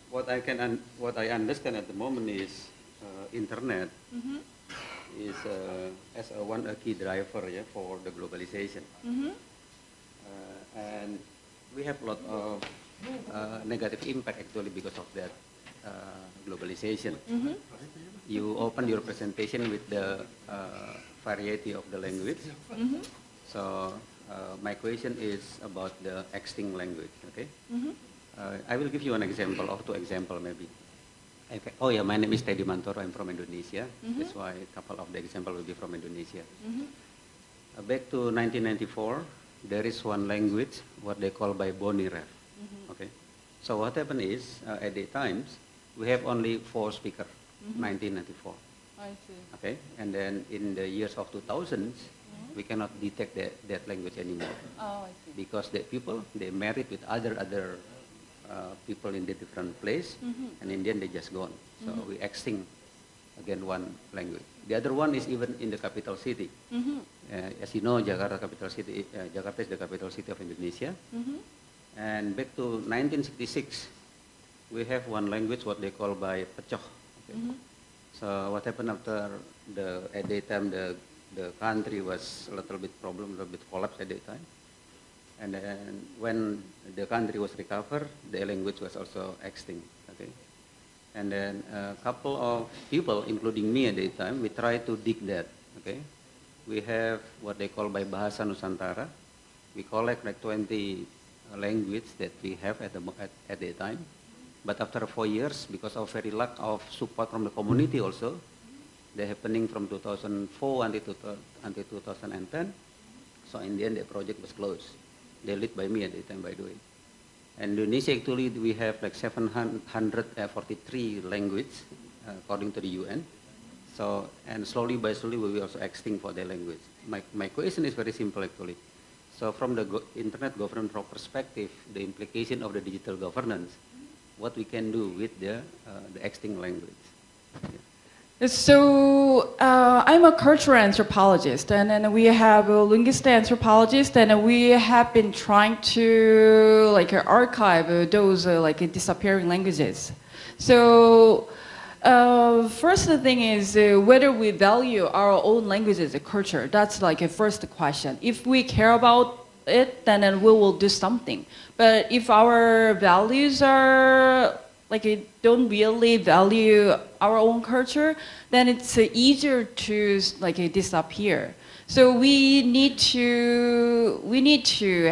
What I understand at the moment is internet is as a key driver for the globalization, and we have a lot of negative impact actually because of that globalization. You open your presentation with the variety of the language. So my question is about the extinct language. Okay. I will give you an example or two examples maybe. Okay. Oh yeah, my name is Teddy Mantoro. I'm from Indonesia. That's why a couple of the examples will be from Indonesia. Back to 1994, there is one language what they call by Boni Ref. Okay. So what happened is at the times we have only 4 speakers. 1994. I see. Okay, and then in the years of 2000s, we cannot detect that language anymore. Oh, I see. Because the people, they married with other people in the different place, and in the end they just gone. So we extinct again one language. The other one is even in the capital city. As you know, Jakarta is the capital city of Indonesia. And back to 1966, we have one language what they call by Pecoh. Okay. So what happened after at that time the country was a little bit collapsed at that time, and then when the country was recovered, the language was also extinct. Okay, and then a couple of people, including me at that time, we tried to dig that. Okay, we have what they call by Bahasa Nusantara. We collect like 20 languages that we have at that time. But after 4 years, because of very lack of support from the community also, they're happening from 2004 until 2010. So in the end, the project was closed. They led by me at the time, by the way. And Indonesia actually, we have like 743 languages, according to the UN. So, and slowly by slowly, we will also extinct for their language. My question is very simple actually. So from the internet governance perspective, the implication of the digital governance, what we can do with the extinct language. So I'm a cultural anthropologist, and then we have a linguistic anthropologist, and we have been trying to like archive those like disappearing languages. So First the thing is whether we value our own language as a culture. That's like a first question. If we care about it, then we will do something. But if our values are like don't really value our own culture, then it's easier to like disappear. So we need to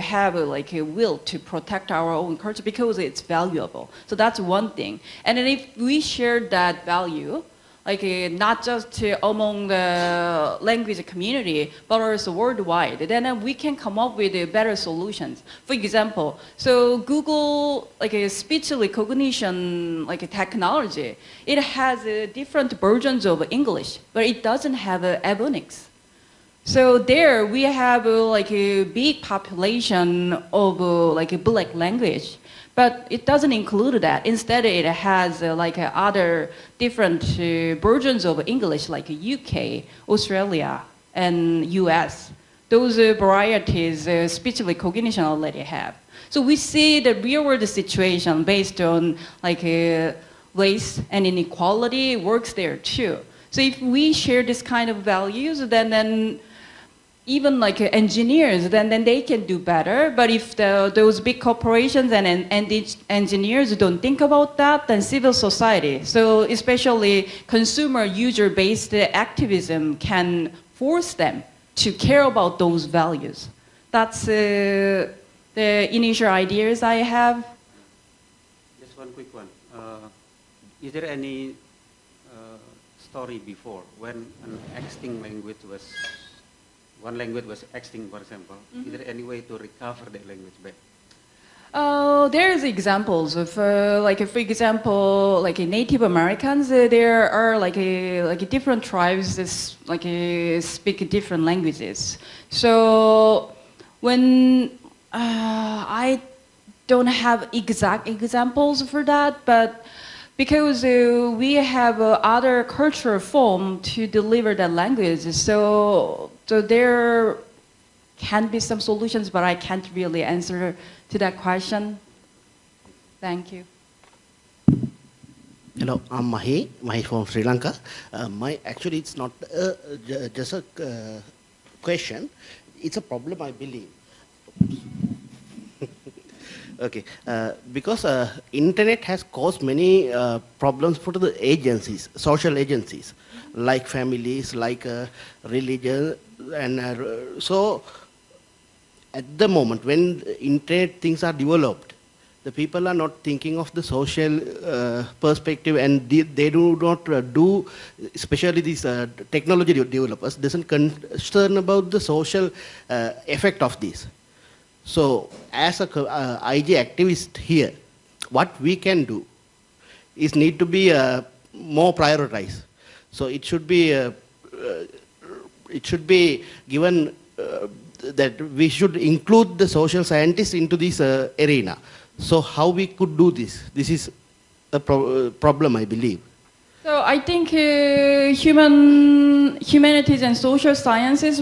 have like a will to protect our own culture because it's valuable. So that's one thing. And then if we share that value, like not just among the language community, but also worldwide, then we can come up with better solutions. For example, so Google, like a speech recognition, like a technology, it has different versions of English, but it doesn't have Ebonics. So there we have like a big population of like a black language, but it doesn't include that. Instead, it has like other different versions of English, like UK, Australia, and US. Those varieties speech recognition already have. So we see the real-world situation based on like race and inequality works there too. So if we share this kind of values, then even like engineers, then they can do better. But if those big corporations and engineers don't think about that, then civil society, so especially consumer user-based activism can force them to care about those values. That's the initial ideas I have. Just one quick one. Is there any story before when an extinct language was one language was extinct, for example? Is there any way to recover that language back? There's examples of, like for example, like Native Americans. There are like different tribes that speak different languages. So when I don't have exact examples for that, but because we have other cultural form to deliver that language, so there can be some solutions, but I can't really answer to that question. Thank you. Hello, I'm Mahi from Sri Lanka. Actually, it's not just a question. It's a problem, I believe. Okay, because internet has caused many problems for the agencies, social agencies, like families, like religion, and so at the moment when internet things are developed, the people are not thinking of the social perspective, and they do not do, especially these technology developers, doesn't concern about the social effect of this. So as a IG activist here, what we can do is need to be more prioritized. So it should be given that we should include the social scientists into this arena. So how we could do this? This is a problem, I believe. So I think humanities and social sciences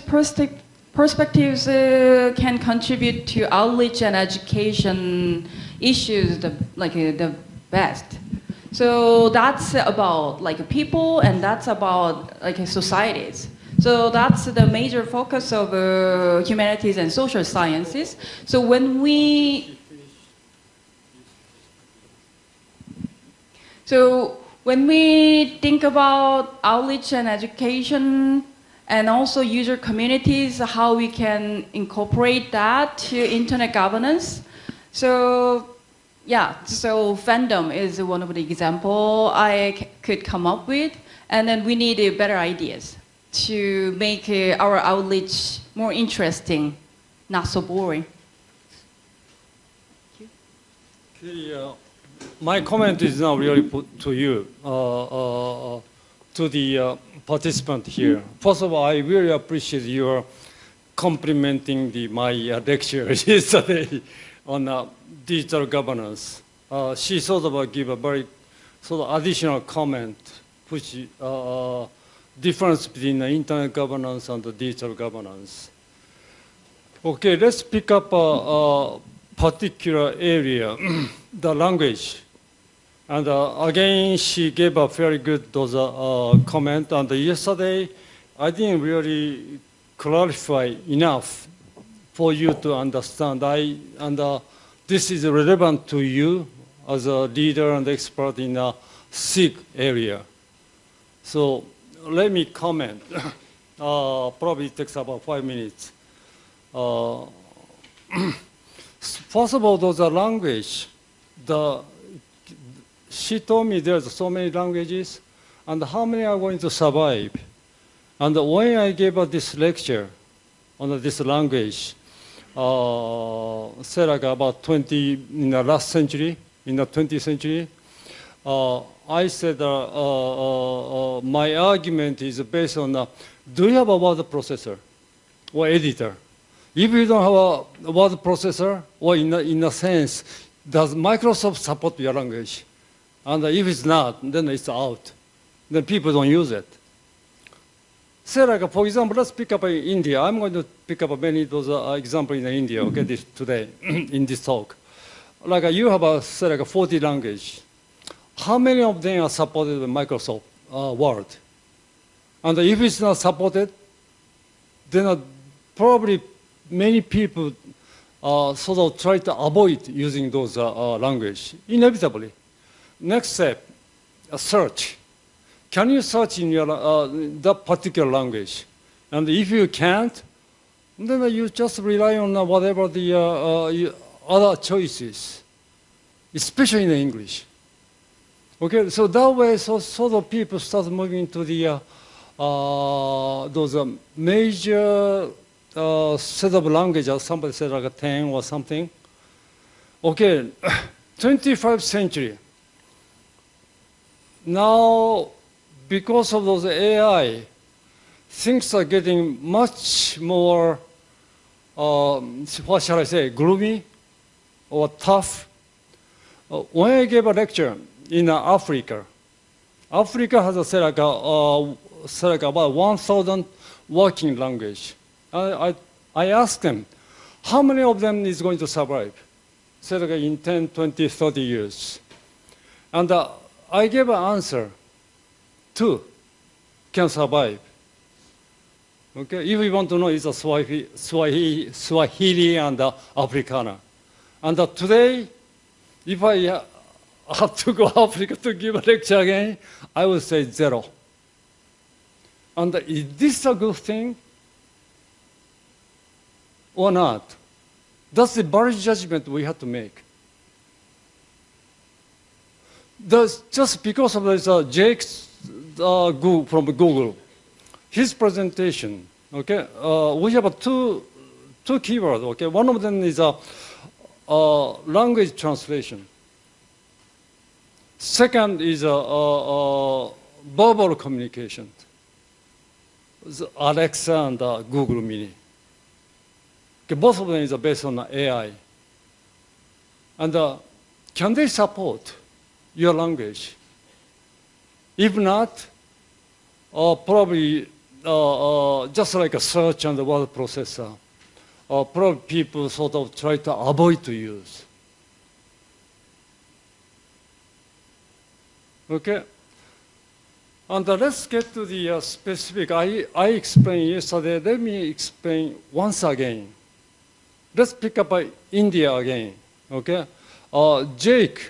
perspectives can contribute to outreach and education issues the best. So that's about like people, and that's about like societies. So that's the major focus of humanities and social sciences. So when we think about outreach and education, and also user communities, how we can incorporate that to internet governance. So yeah, so fandom is one of the example I could come up with, and then we need better ideas to make our outreach more interesting, not so boring. My comment is now really put to you, to the participant here. First of all, I really appreciate your complimenting my lecture yesterday on digital governance. She sort of gave a very sort of additional comment, which difference between the internet governance and the digital governance. Okay, let's pick up a particular area, the language. And again, she gave a very good comment. And yesterday, I didn't really clarify enough for you to understand. This is relevant to you as a leader and expert in the SIG area. So let me comment. Probably takes about 5 minutes. First of all, those are language. She told me there's so many languages, and how many are going to survive? And when I gave her this lecture on this language, said like about 20 in the last century, in the 20th century, I said my argument is based on do you have a word processor or editor? If you don't have a word processor, or in a sense, does Microsoft support your language? And if it's not, then it's out. Then people don't use it. Say like, for example, let's pick up India. I'm going to pick up many of those examples in India, okay, today, in this talk. Like you have, say like 40 language. How many of them are supported by Microsoft Word? And if it's not supported, then probably many people sort of try to avoid using those language, inevitably. Next step, a search. Can you search in your that particular language? And if you can't, then you just rely on whatever the other choices, especially in English. Okay, so that way, sort of people start moving to the those major set of languages. Somebody said like 10 or something. Okay, 21st century. Now, because of those AI, things are getting much more, what shall I say, gloomy or tough. When I gave a lecture in Africa, Africa has a, say like about 1,000 working language. I asked them, how many of them is going to survive? Say like in 10, 20, 30 years. And I gave an answer. 2 can survive. Okay, if you want to know, it's a Swahili and Afrikaner. And today, if I have to go to Africa to give a lecture again, I would say 0. And is this a good thing or not? That's the value judgment we have to make. Just because of this Jake's from Google, his presentation, okay, we have two keywords, okay? One of them is language translation. Second is verbal communication. Alexa and Google Mini. Okay, both of them is based on AI. And can they support your language? If not, probably just like a search and the word processor, probably people sort of try to avoid to use. Okay? And let's get to the specific. I explained yesterday. Let me explain once again. Let's pick up India again. Okay? Jake,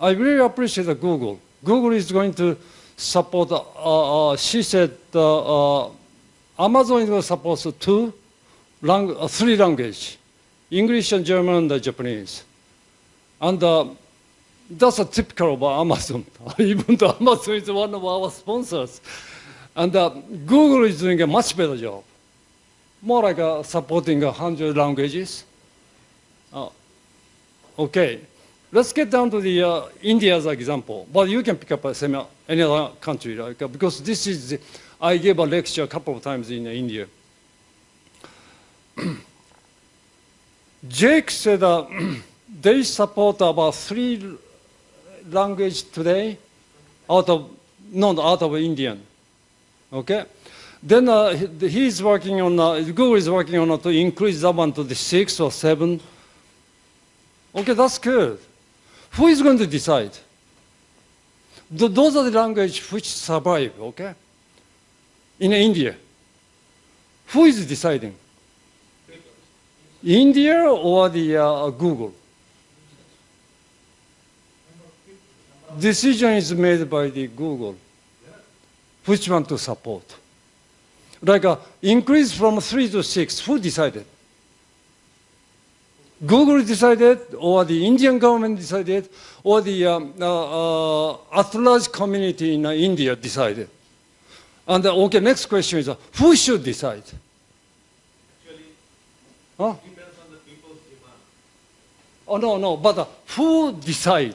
I really appreciate Google. Google is going to support, she said, Amazon is going to support 3 languages, English and German and Japanese. And that's a typical of Amazon, even though Amazon is one of our sponsors. And Google is doing a much better job, more like supporting 100 languages. Okay. Let's get down to the India as an example. But you can pick up any other country, right? Because this is, I gave a lecture a couple of times in India. Jake said they support about 3 languages today out of Indian. Okay? Then he's working on, Google is working on to increase that one to the 6 or 7. Okay, that's good. Who is going to decide? Those are the languages which survive, okay? In India. Who is deciding? India or the Google? Decision is made by the Google. Which one to support? Like increase from 3 to 6, who decided? Google decided, or the Indian government decided, or the at-large community in India decided. And okay, next question is, who should decide? Actually, Huh? it depends on the people's demand. Oh, no, but who decide?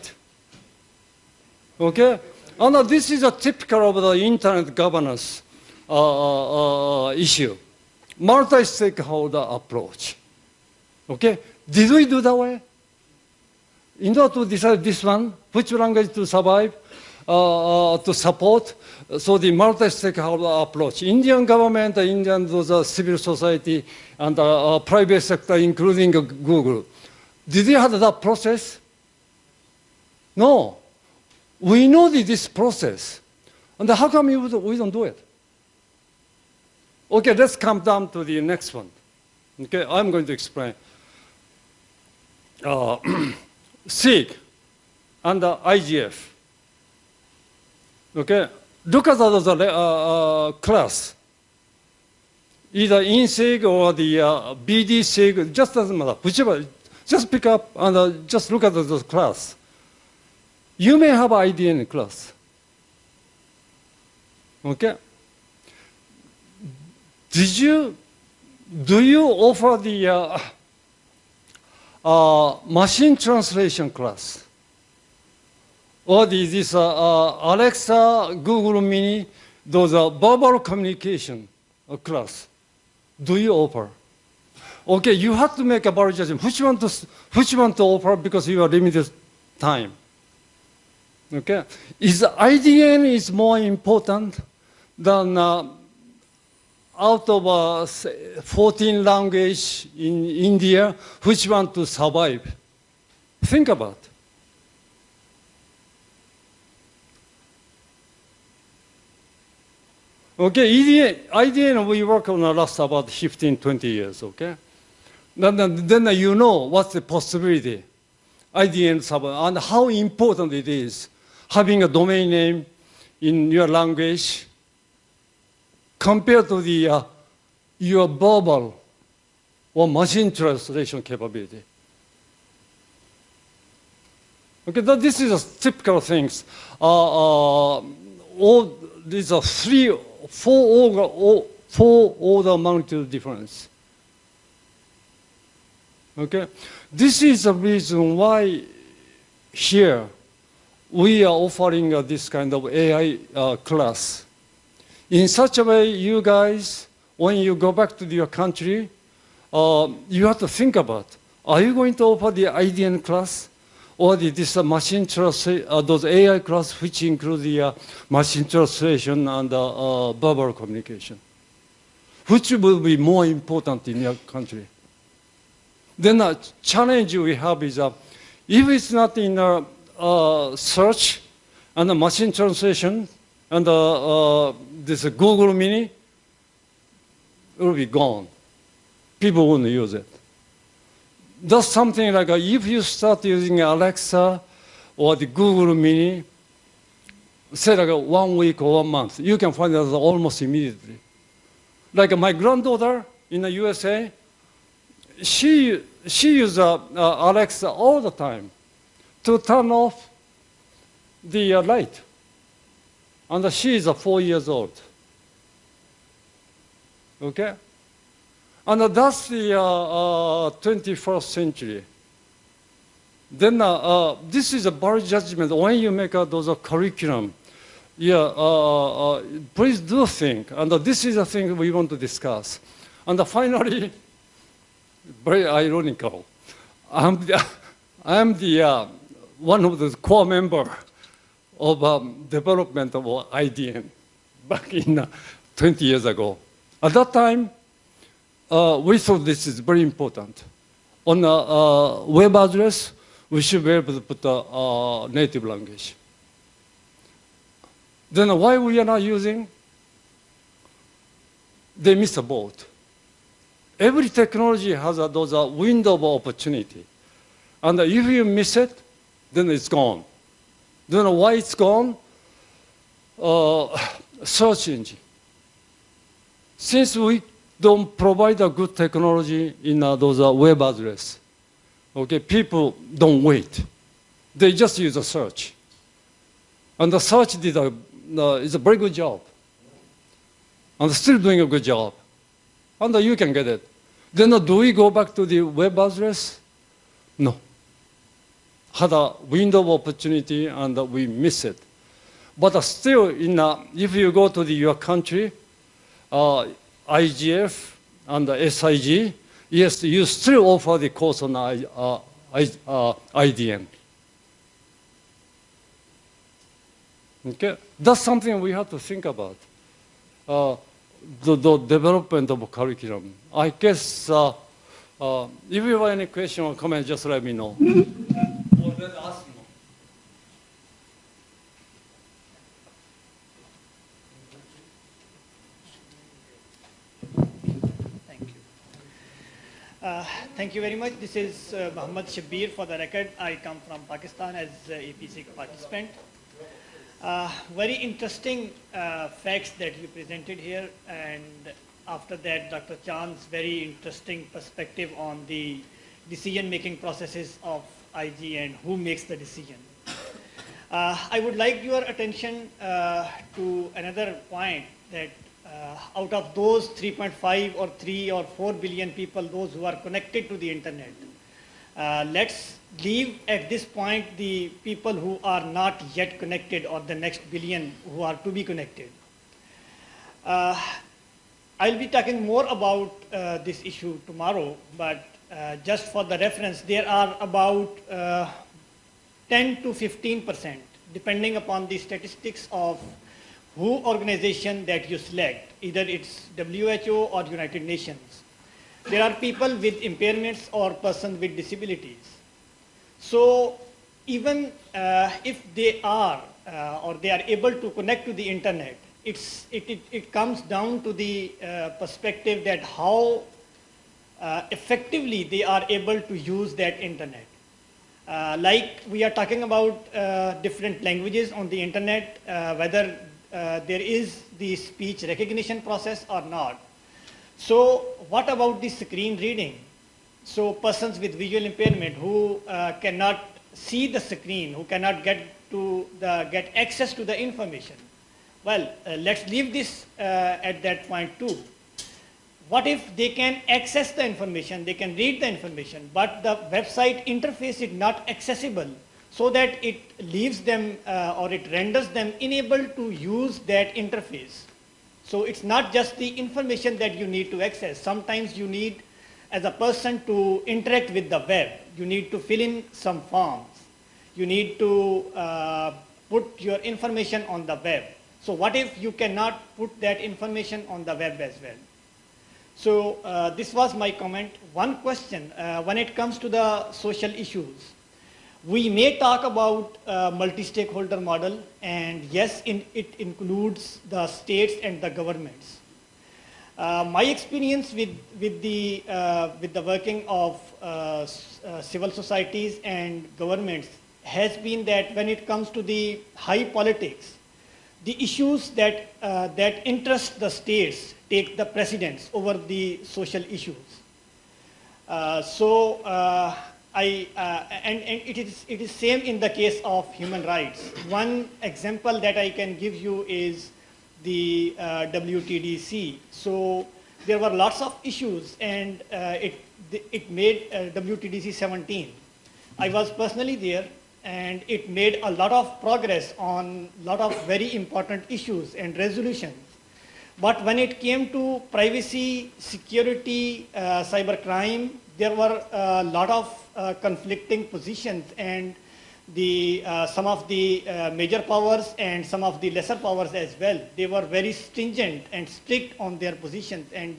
Okay? And this is a typical of the internet governance issue. Multi-stakeholder approach. Okay? Did we do that way? In order to decide this one, which language to survive, to support, so the multi-stakeholder approach. Indian government, Indian civil society, and private sector, including Google. Did you have that process? No. We know this process. And how come we don't do it? Okay, let's come down to the next one. Okay, I'm going to explain. SIG and IGF. Okay, look at the class. Either in SIG or the BD SIG, just doesn't matter. Whichever, just pick up and just look at the class. You may have IDN class. Okay? Do you offer the machine translation class? Or this Alexa, Google Mini, those verbal communication class? Do you offer? Okay, you have to make a value judgment. Which one to offer because you are limited time. Okay, is IDN is more important than out of 14 languages in India, which one to survive? Think about. Okay, IDN we work on the last about 15, 20 years, okay? Then you know what's the possibility. IDN survive and how important it is having a domain name in your language compared to the your verbal or machine translation capability. Okay, this is a typical things. All these are four order magnitude difference. Okay, this is the reason why here we are offering this kind of AI class. In such a way, you guys, when you go back to your country, you have to think about, are you going to offer the IDN class or this machine translation, those AI class which include the machine translation and verbal communication? Which will be more important in your country? Then the challenge we have is, if it's not in search and the machine translation and this Google Mini, it will be gone. People won't use it. That's something like if you start using Alexa or the Google Mini, say like 1 week or 1 month, you can find it almost immediately. Like my granddaughter in the USA, she uses Alexa all the time to turn off the light. And she is 4 years old. Okay? And that's the 21st century. Then this is a value judgment. When you make those curriculum, please do think. And this is a thing we want to discuss. And finally, very ironical, I'm the one of the core member of development of IDN back in 20 years ago. At that time, we thought this is very important. On a web address, we should be able to put a native language. Then why we are not using? They miss a boat. Every technology has those window of opportunity. And if you miss it, then it's gone. Then why it's gone? Search engine. Since we don't provide a good technology in those web address, okay, people don't wait. They just use a search. And the search is a very good job. And still doing a good job. And you can get it. Then do we go back to the web address? No. Had a window of opportunity and we miss it. But still, if you go to your country, IGF and SIG, yes, you still offer the course on IDM. Okay, that's something we have to think about. The development of curriculum. I guess if you have any question or comment, just let me know. Or let us know. Thank you. Thank you very much. This is Muhammad Shabir. For the record, I come from Pakistan as a APSIG participant. Very interesting facts that you presented here, and after that, Dr. Chand's very interesting perspective on the decision-making processes of IG and who makes the decision. I would like your attention to another point, that out of those 3.5 or 3 or 4 billion people, those who are connected to the internet, let's leave at this point the people who are not yet connected, or the next billion who are to be connected. I'll be talking more about this issue tomorrow, but just for the reference, there are about 10 to 15%, depending upon the statistics of who organization that you select, either it's WHO or United Nations. There are people with impairments or persons with disabilities. So even if they are or they are able to connect to the internet, it comes down to the perspective that how effectively they are able to use that internet. Like we are talking about different languages on the internet, whether there is the speech recognition process or not. So what about the screen reading? So persons with visual impairment who cannot see the screen, who cannot get access to the information. Well, let's leave this at that point too. What if they can access the information, they can read the information, but the website interface is not accessible, so that it leaves them or it renders them unable to use that interface. So it's not just the information that you need to access. Sometimes you need, as a person, to interact with the web. You need to fill in some forms. You need to put your information on the web. So what if you cannot put that information on the web as well? So this was my comment. One question, when it comes to the social issues, we may talk about multi-stakeholder model, and yes, it includes the states and the governments. My experience with the working of civil societies and governments has been that when it comes to the high politics, the issues that interest the states take the precedence over the social issues. And it is same in the case of human rights. One example that I can give you is the WTDC. So there were lots of issues, and it made WTDC 17. I was personally there, and it made a lot of progress on a lot of very important issues and resolutions. But when it came to privacy, security, cybercrime, there were a lot of conflicting positions, and some of the major powers and some of the lesser powers as well. They were very stringent and strict on their positions, and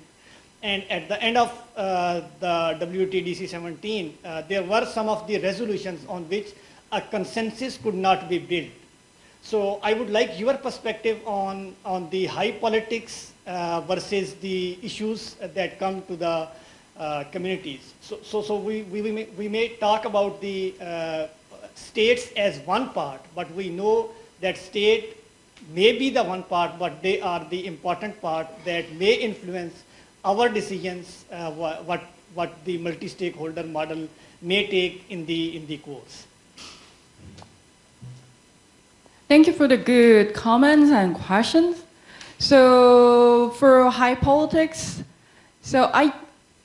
at the end of the WTDC 17, there were some of the resolutions on which a consensus could not be built. So I would like your perspective on the high politics versus the issues that come to the communities. So we may talk about the states as one part, but we know that state may be the one part, but they are the important part that may influence our decisions, what the multi-stakeholder model may take in the course. Thank you for the good comments and questions. So for high politics,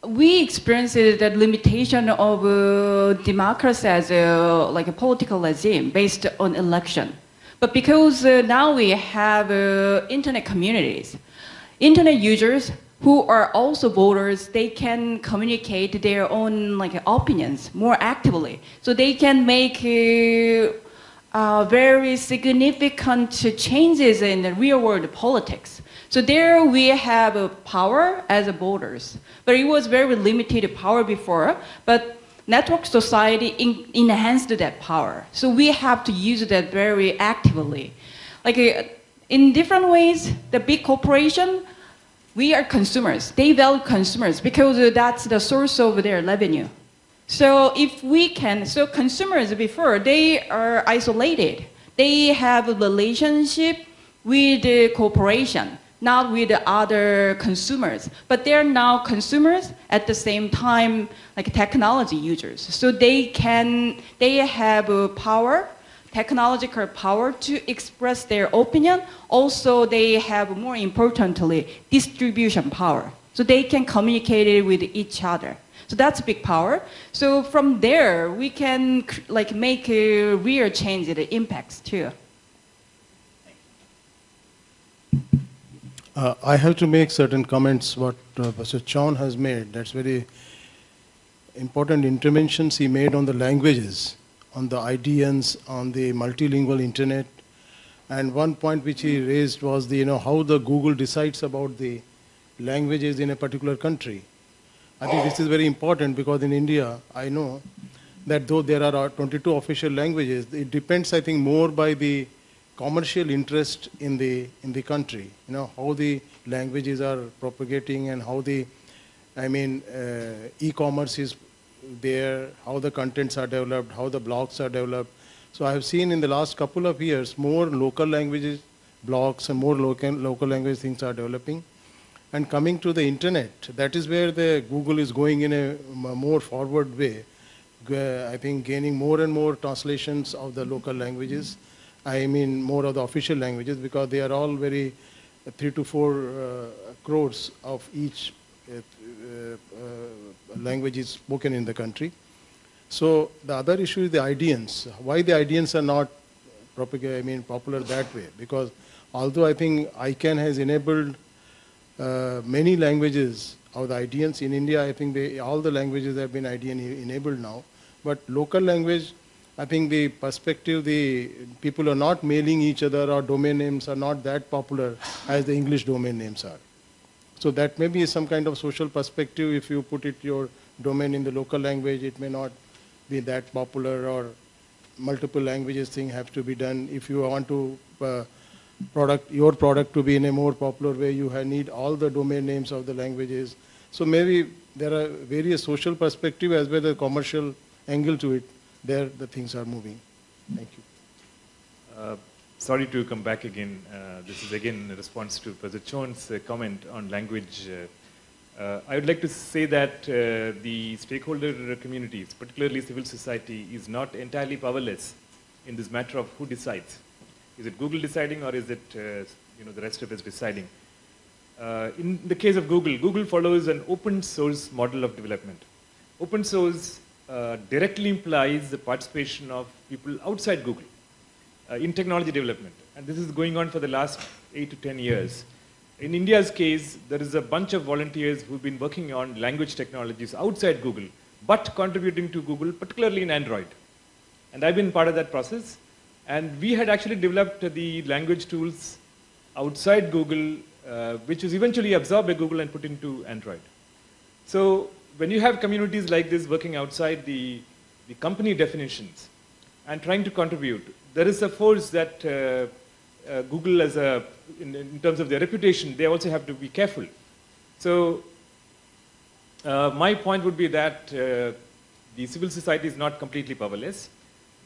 we experienced the limitation of democracy as like a political regime based on election. But because now we have internet communities, internet users who are also voters, they can communicate their own opinions more actively. So they can make very significant changes in the real world politics. So there we have a power as a voters, but it was very limited power before, but network society enhanced that power. So we have to use that very actively. In different ways, the big corporation, we are consumers. They value consumers because that's the source of their revenue. So if we can, so consumers before, they are isolated. They have a relationship with the corporation, not with the other consumers. But they're now consumers at the same time, like technology users. So they have power, technological power to express their opinion. Also, they have, more importantly, distribution power. So they can communicate it with each other. So that's a big power. So from there, we can make a real change in the impacts too. I have to make certain comments what Professor Chon has made. That's very important interventions he made on the languages, on the IDNs, on the multilingual internet. And one point which he raised was how the Google decides about the languages in a particular country. I think this is very important because in India, I know that though there are 22 official languages, it depends, I think, more by the commercial interest in the country. How the languages are propagating and how the, e-commerce is there, how the contents are developed, how the blogs are developed. So I have seen in the last couple of years more local languages, blogs, and more local language things are developing. And coming to the internet, that is where the Google is going in a more forward way. I think gaining more and more translations of the local languages. More of the official languages because they are all very 3 to 4 crores of each language is spoken in the country. So the other issue is the IDNs. Why the IDNs are not popular that way? Because although I think ICANN has enabled many languages of the IDNs in India, I think all the languages have been IDN enabled now. But local language, I think the perspective, the people are not mailing each other or domain names are not that popular as the English domain names are. So that may be some kind of social perspective. If you put your domain in the local language, it may not be that popular, or multiple languages thing have to be done. If you want to your product to be in a more popular way, you need all the domain names of the languages. So maybe there are various social perspective as well as commercial angle to it. There the things are moving. Thank you. Sorry to come back again. This is again a response to Professor Chon's comment on language. I would like to say that the stakeholder communities, particularly civil society, is not entirely powerless in this matter of who decides. Is it Google deciding, or is it the rest of us deciding? In the case of Google, Google follows an open source model of development. Open source directly implies the participation of people outside Google in technology development. And this is going on for the last 8 to 10 years. In India's case, there is a bunch of volunteers who've been working on language technologies outside Google, but contributing to Google, particularly in Android. And I've been part of that process. And we had actually developed the language tools outside Google, which was eventually absorbed by Google and put into Android. So when you have communities like this working outside the company definitions, and trying to contribute. There is a force that Google, as in terms of their reputation, they also have to be careful. So my point would be that the civil society is not completely powerless.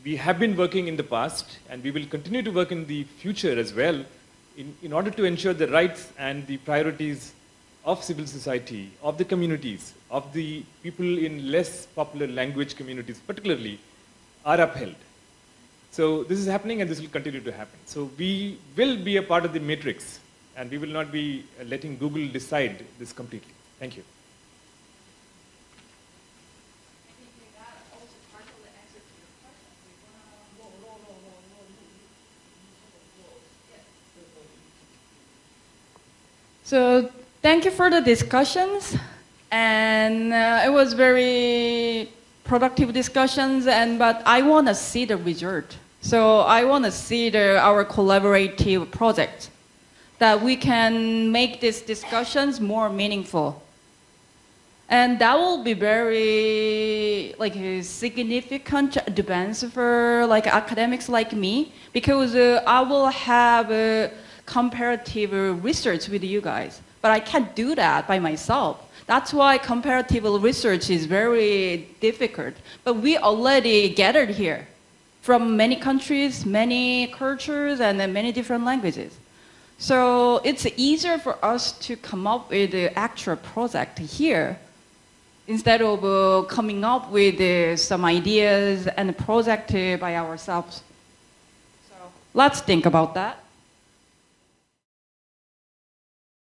We have been working in the past, and we will continue to work in the future as well in order to ensure the rights and the priorities of civil society, of the communities, of the people in less popular language communities particularly, are upheld. So this is happening, and this will continue to happen. So we will be a part of the matrix, and we will not be letting Google decide this completely. Thank you. So thank you for the discussions, and it was very productive discussions. But I want to see the result. So I want to see our collaborative project, that we can make these discussions more meaningful, and that will be very a significant advance for academics like me, because I will have comparative research with you guys, but I can't do that by myself. That's why comparative research is very difficult. But we already gathered here from many countries, many cultures, and many different languages. So it's easier for us to come up with the actual project here instead of coming up with some ideas and a project by ourselves. So let's think about that.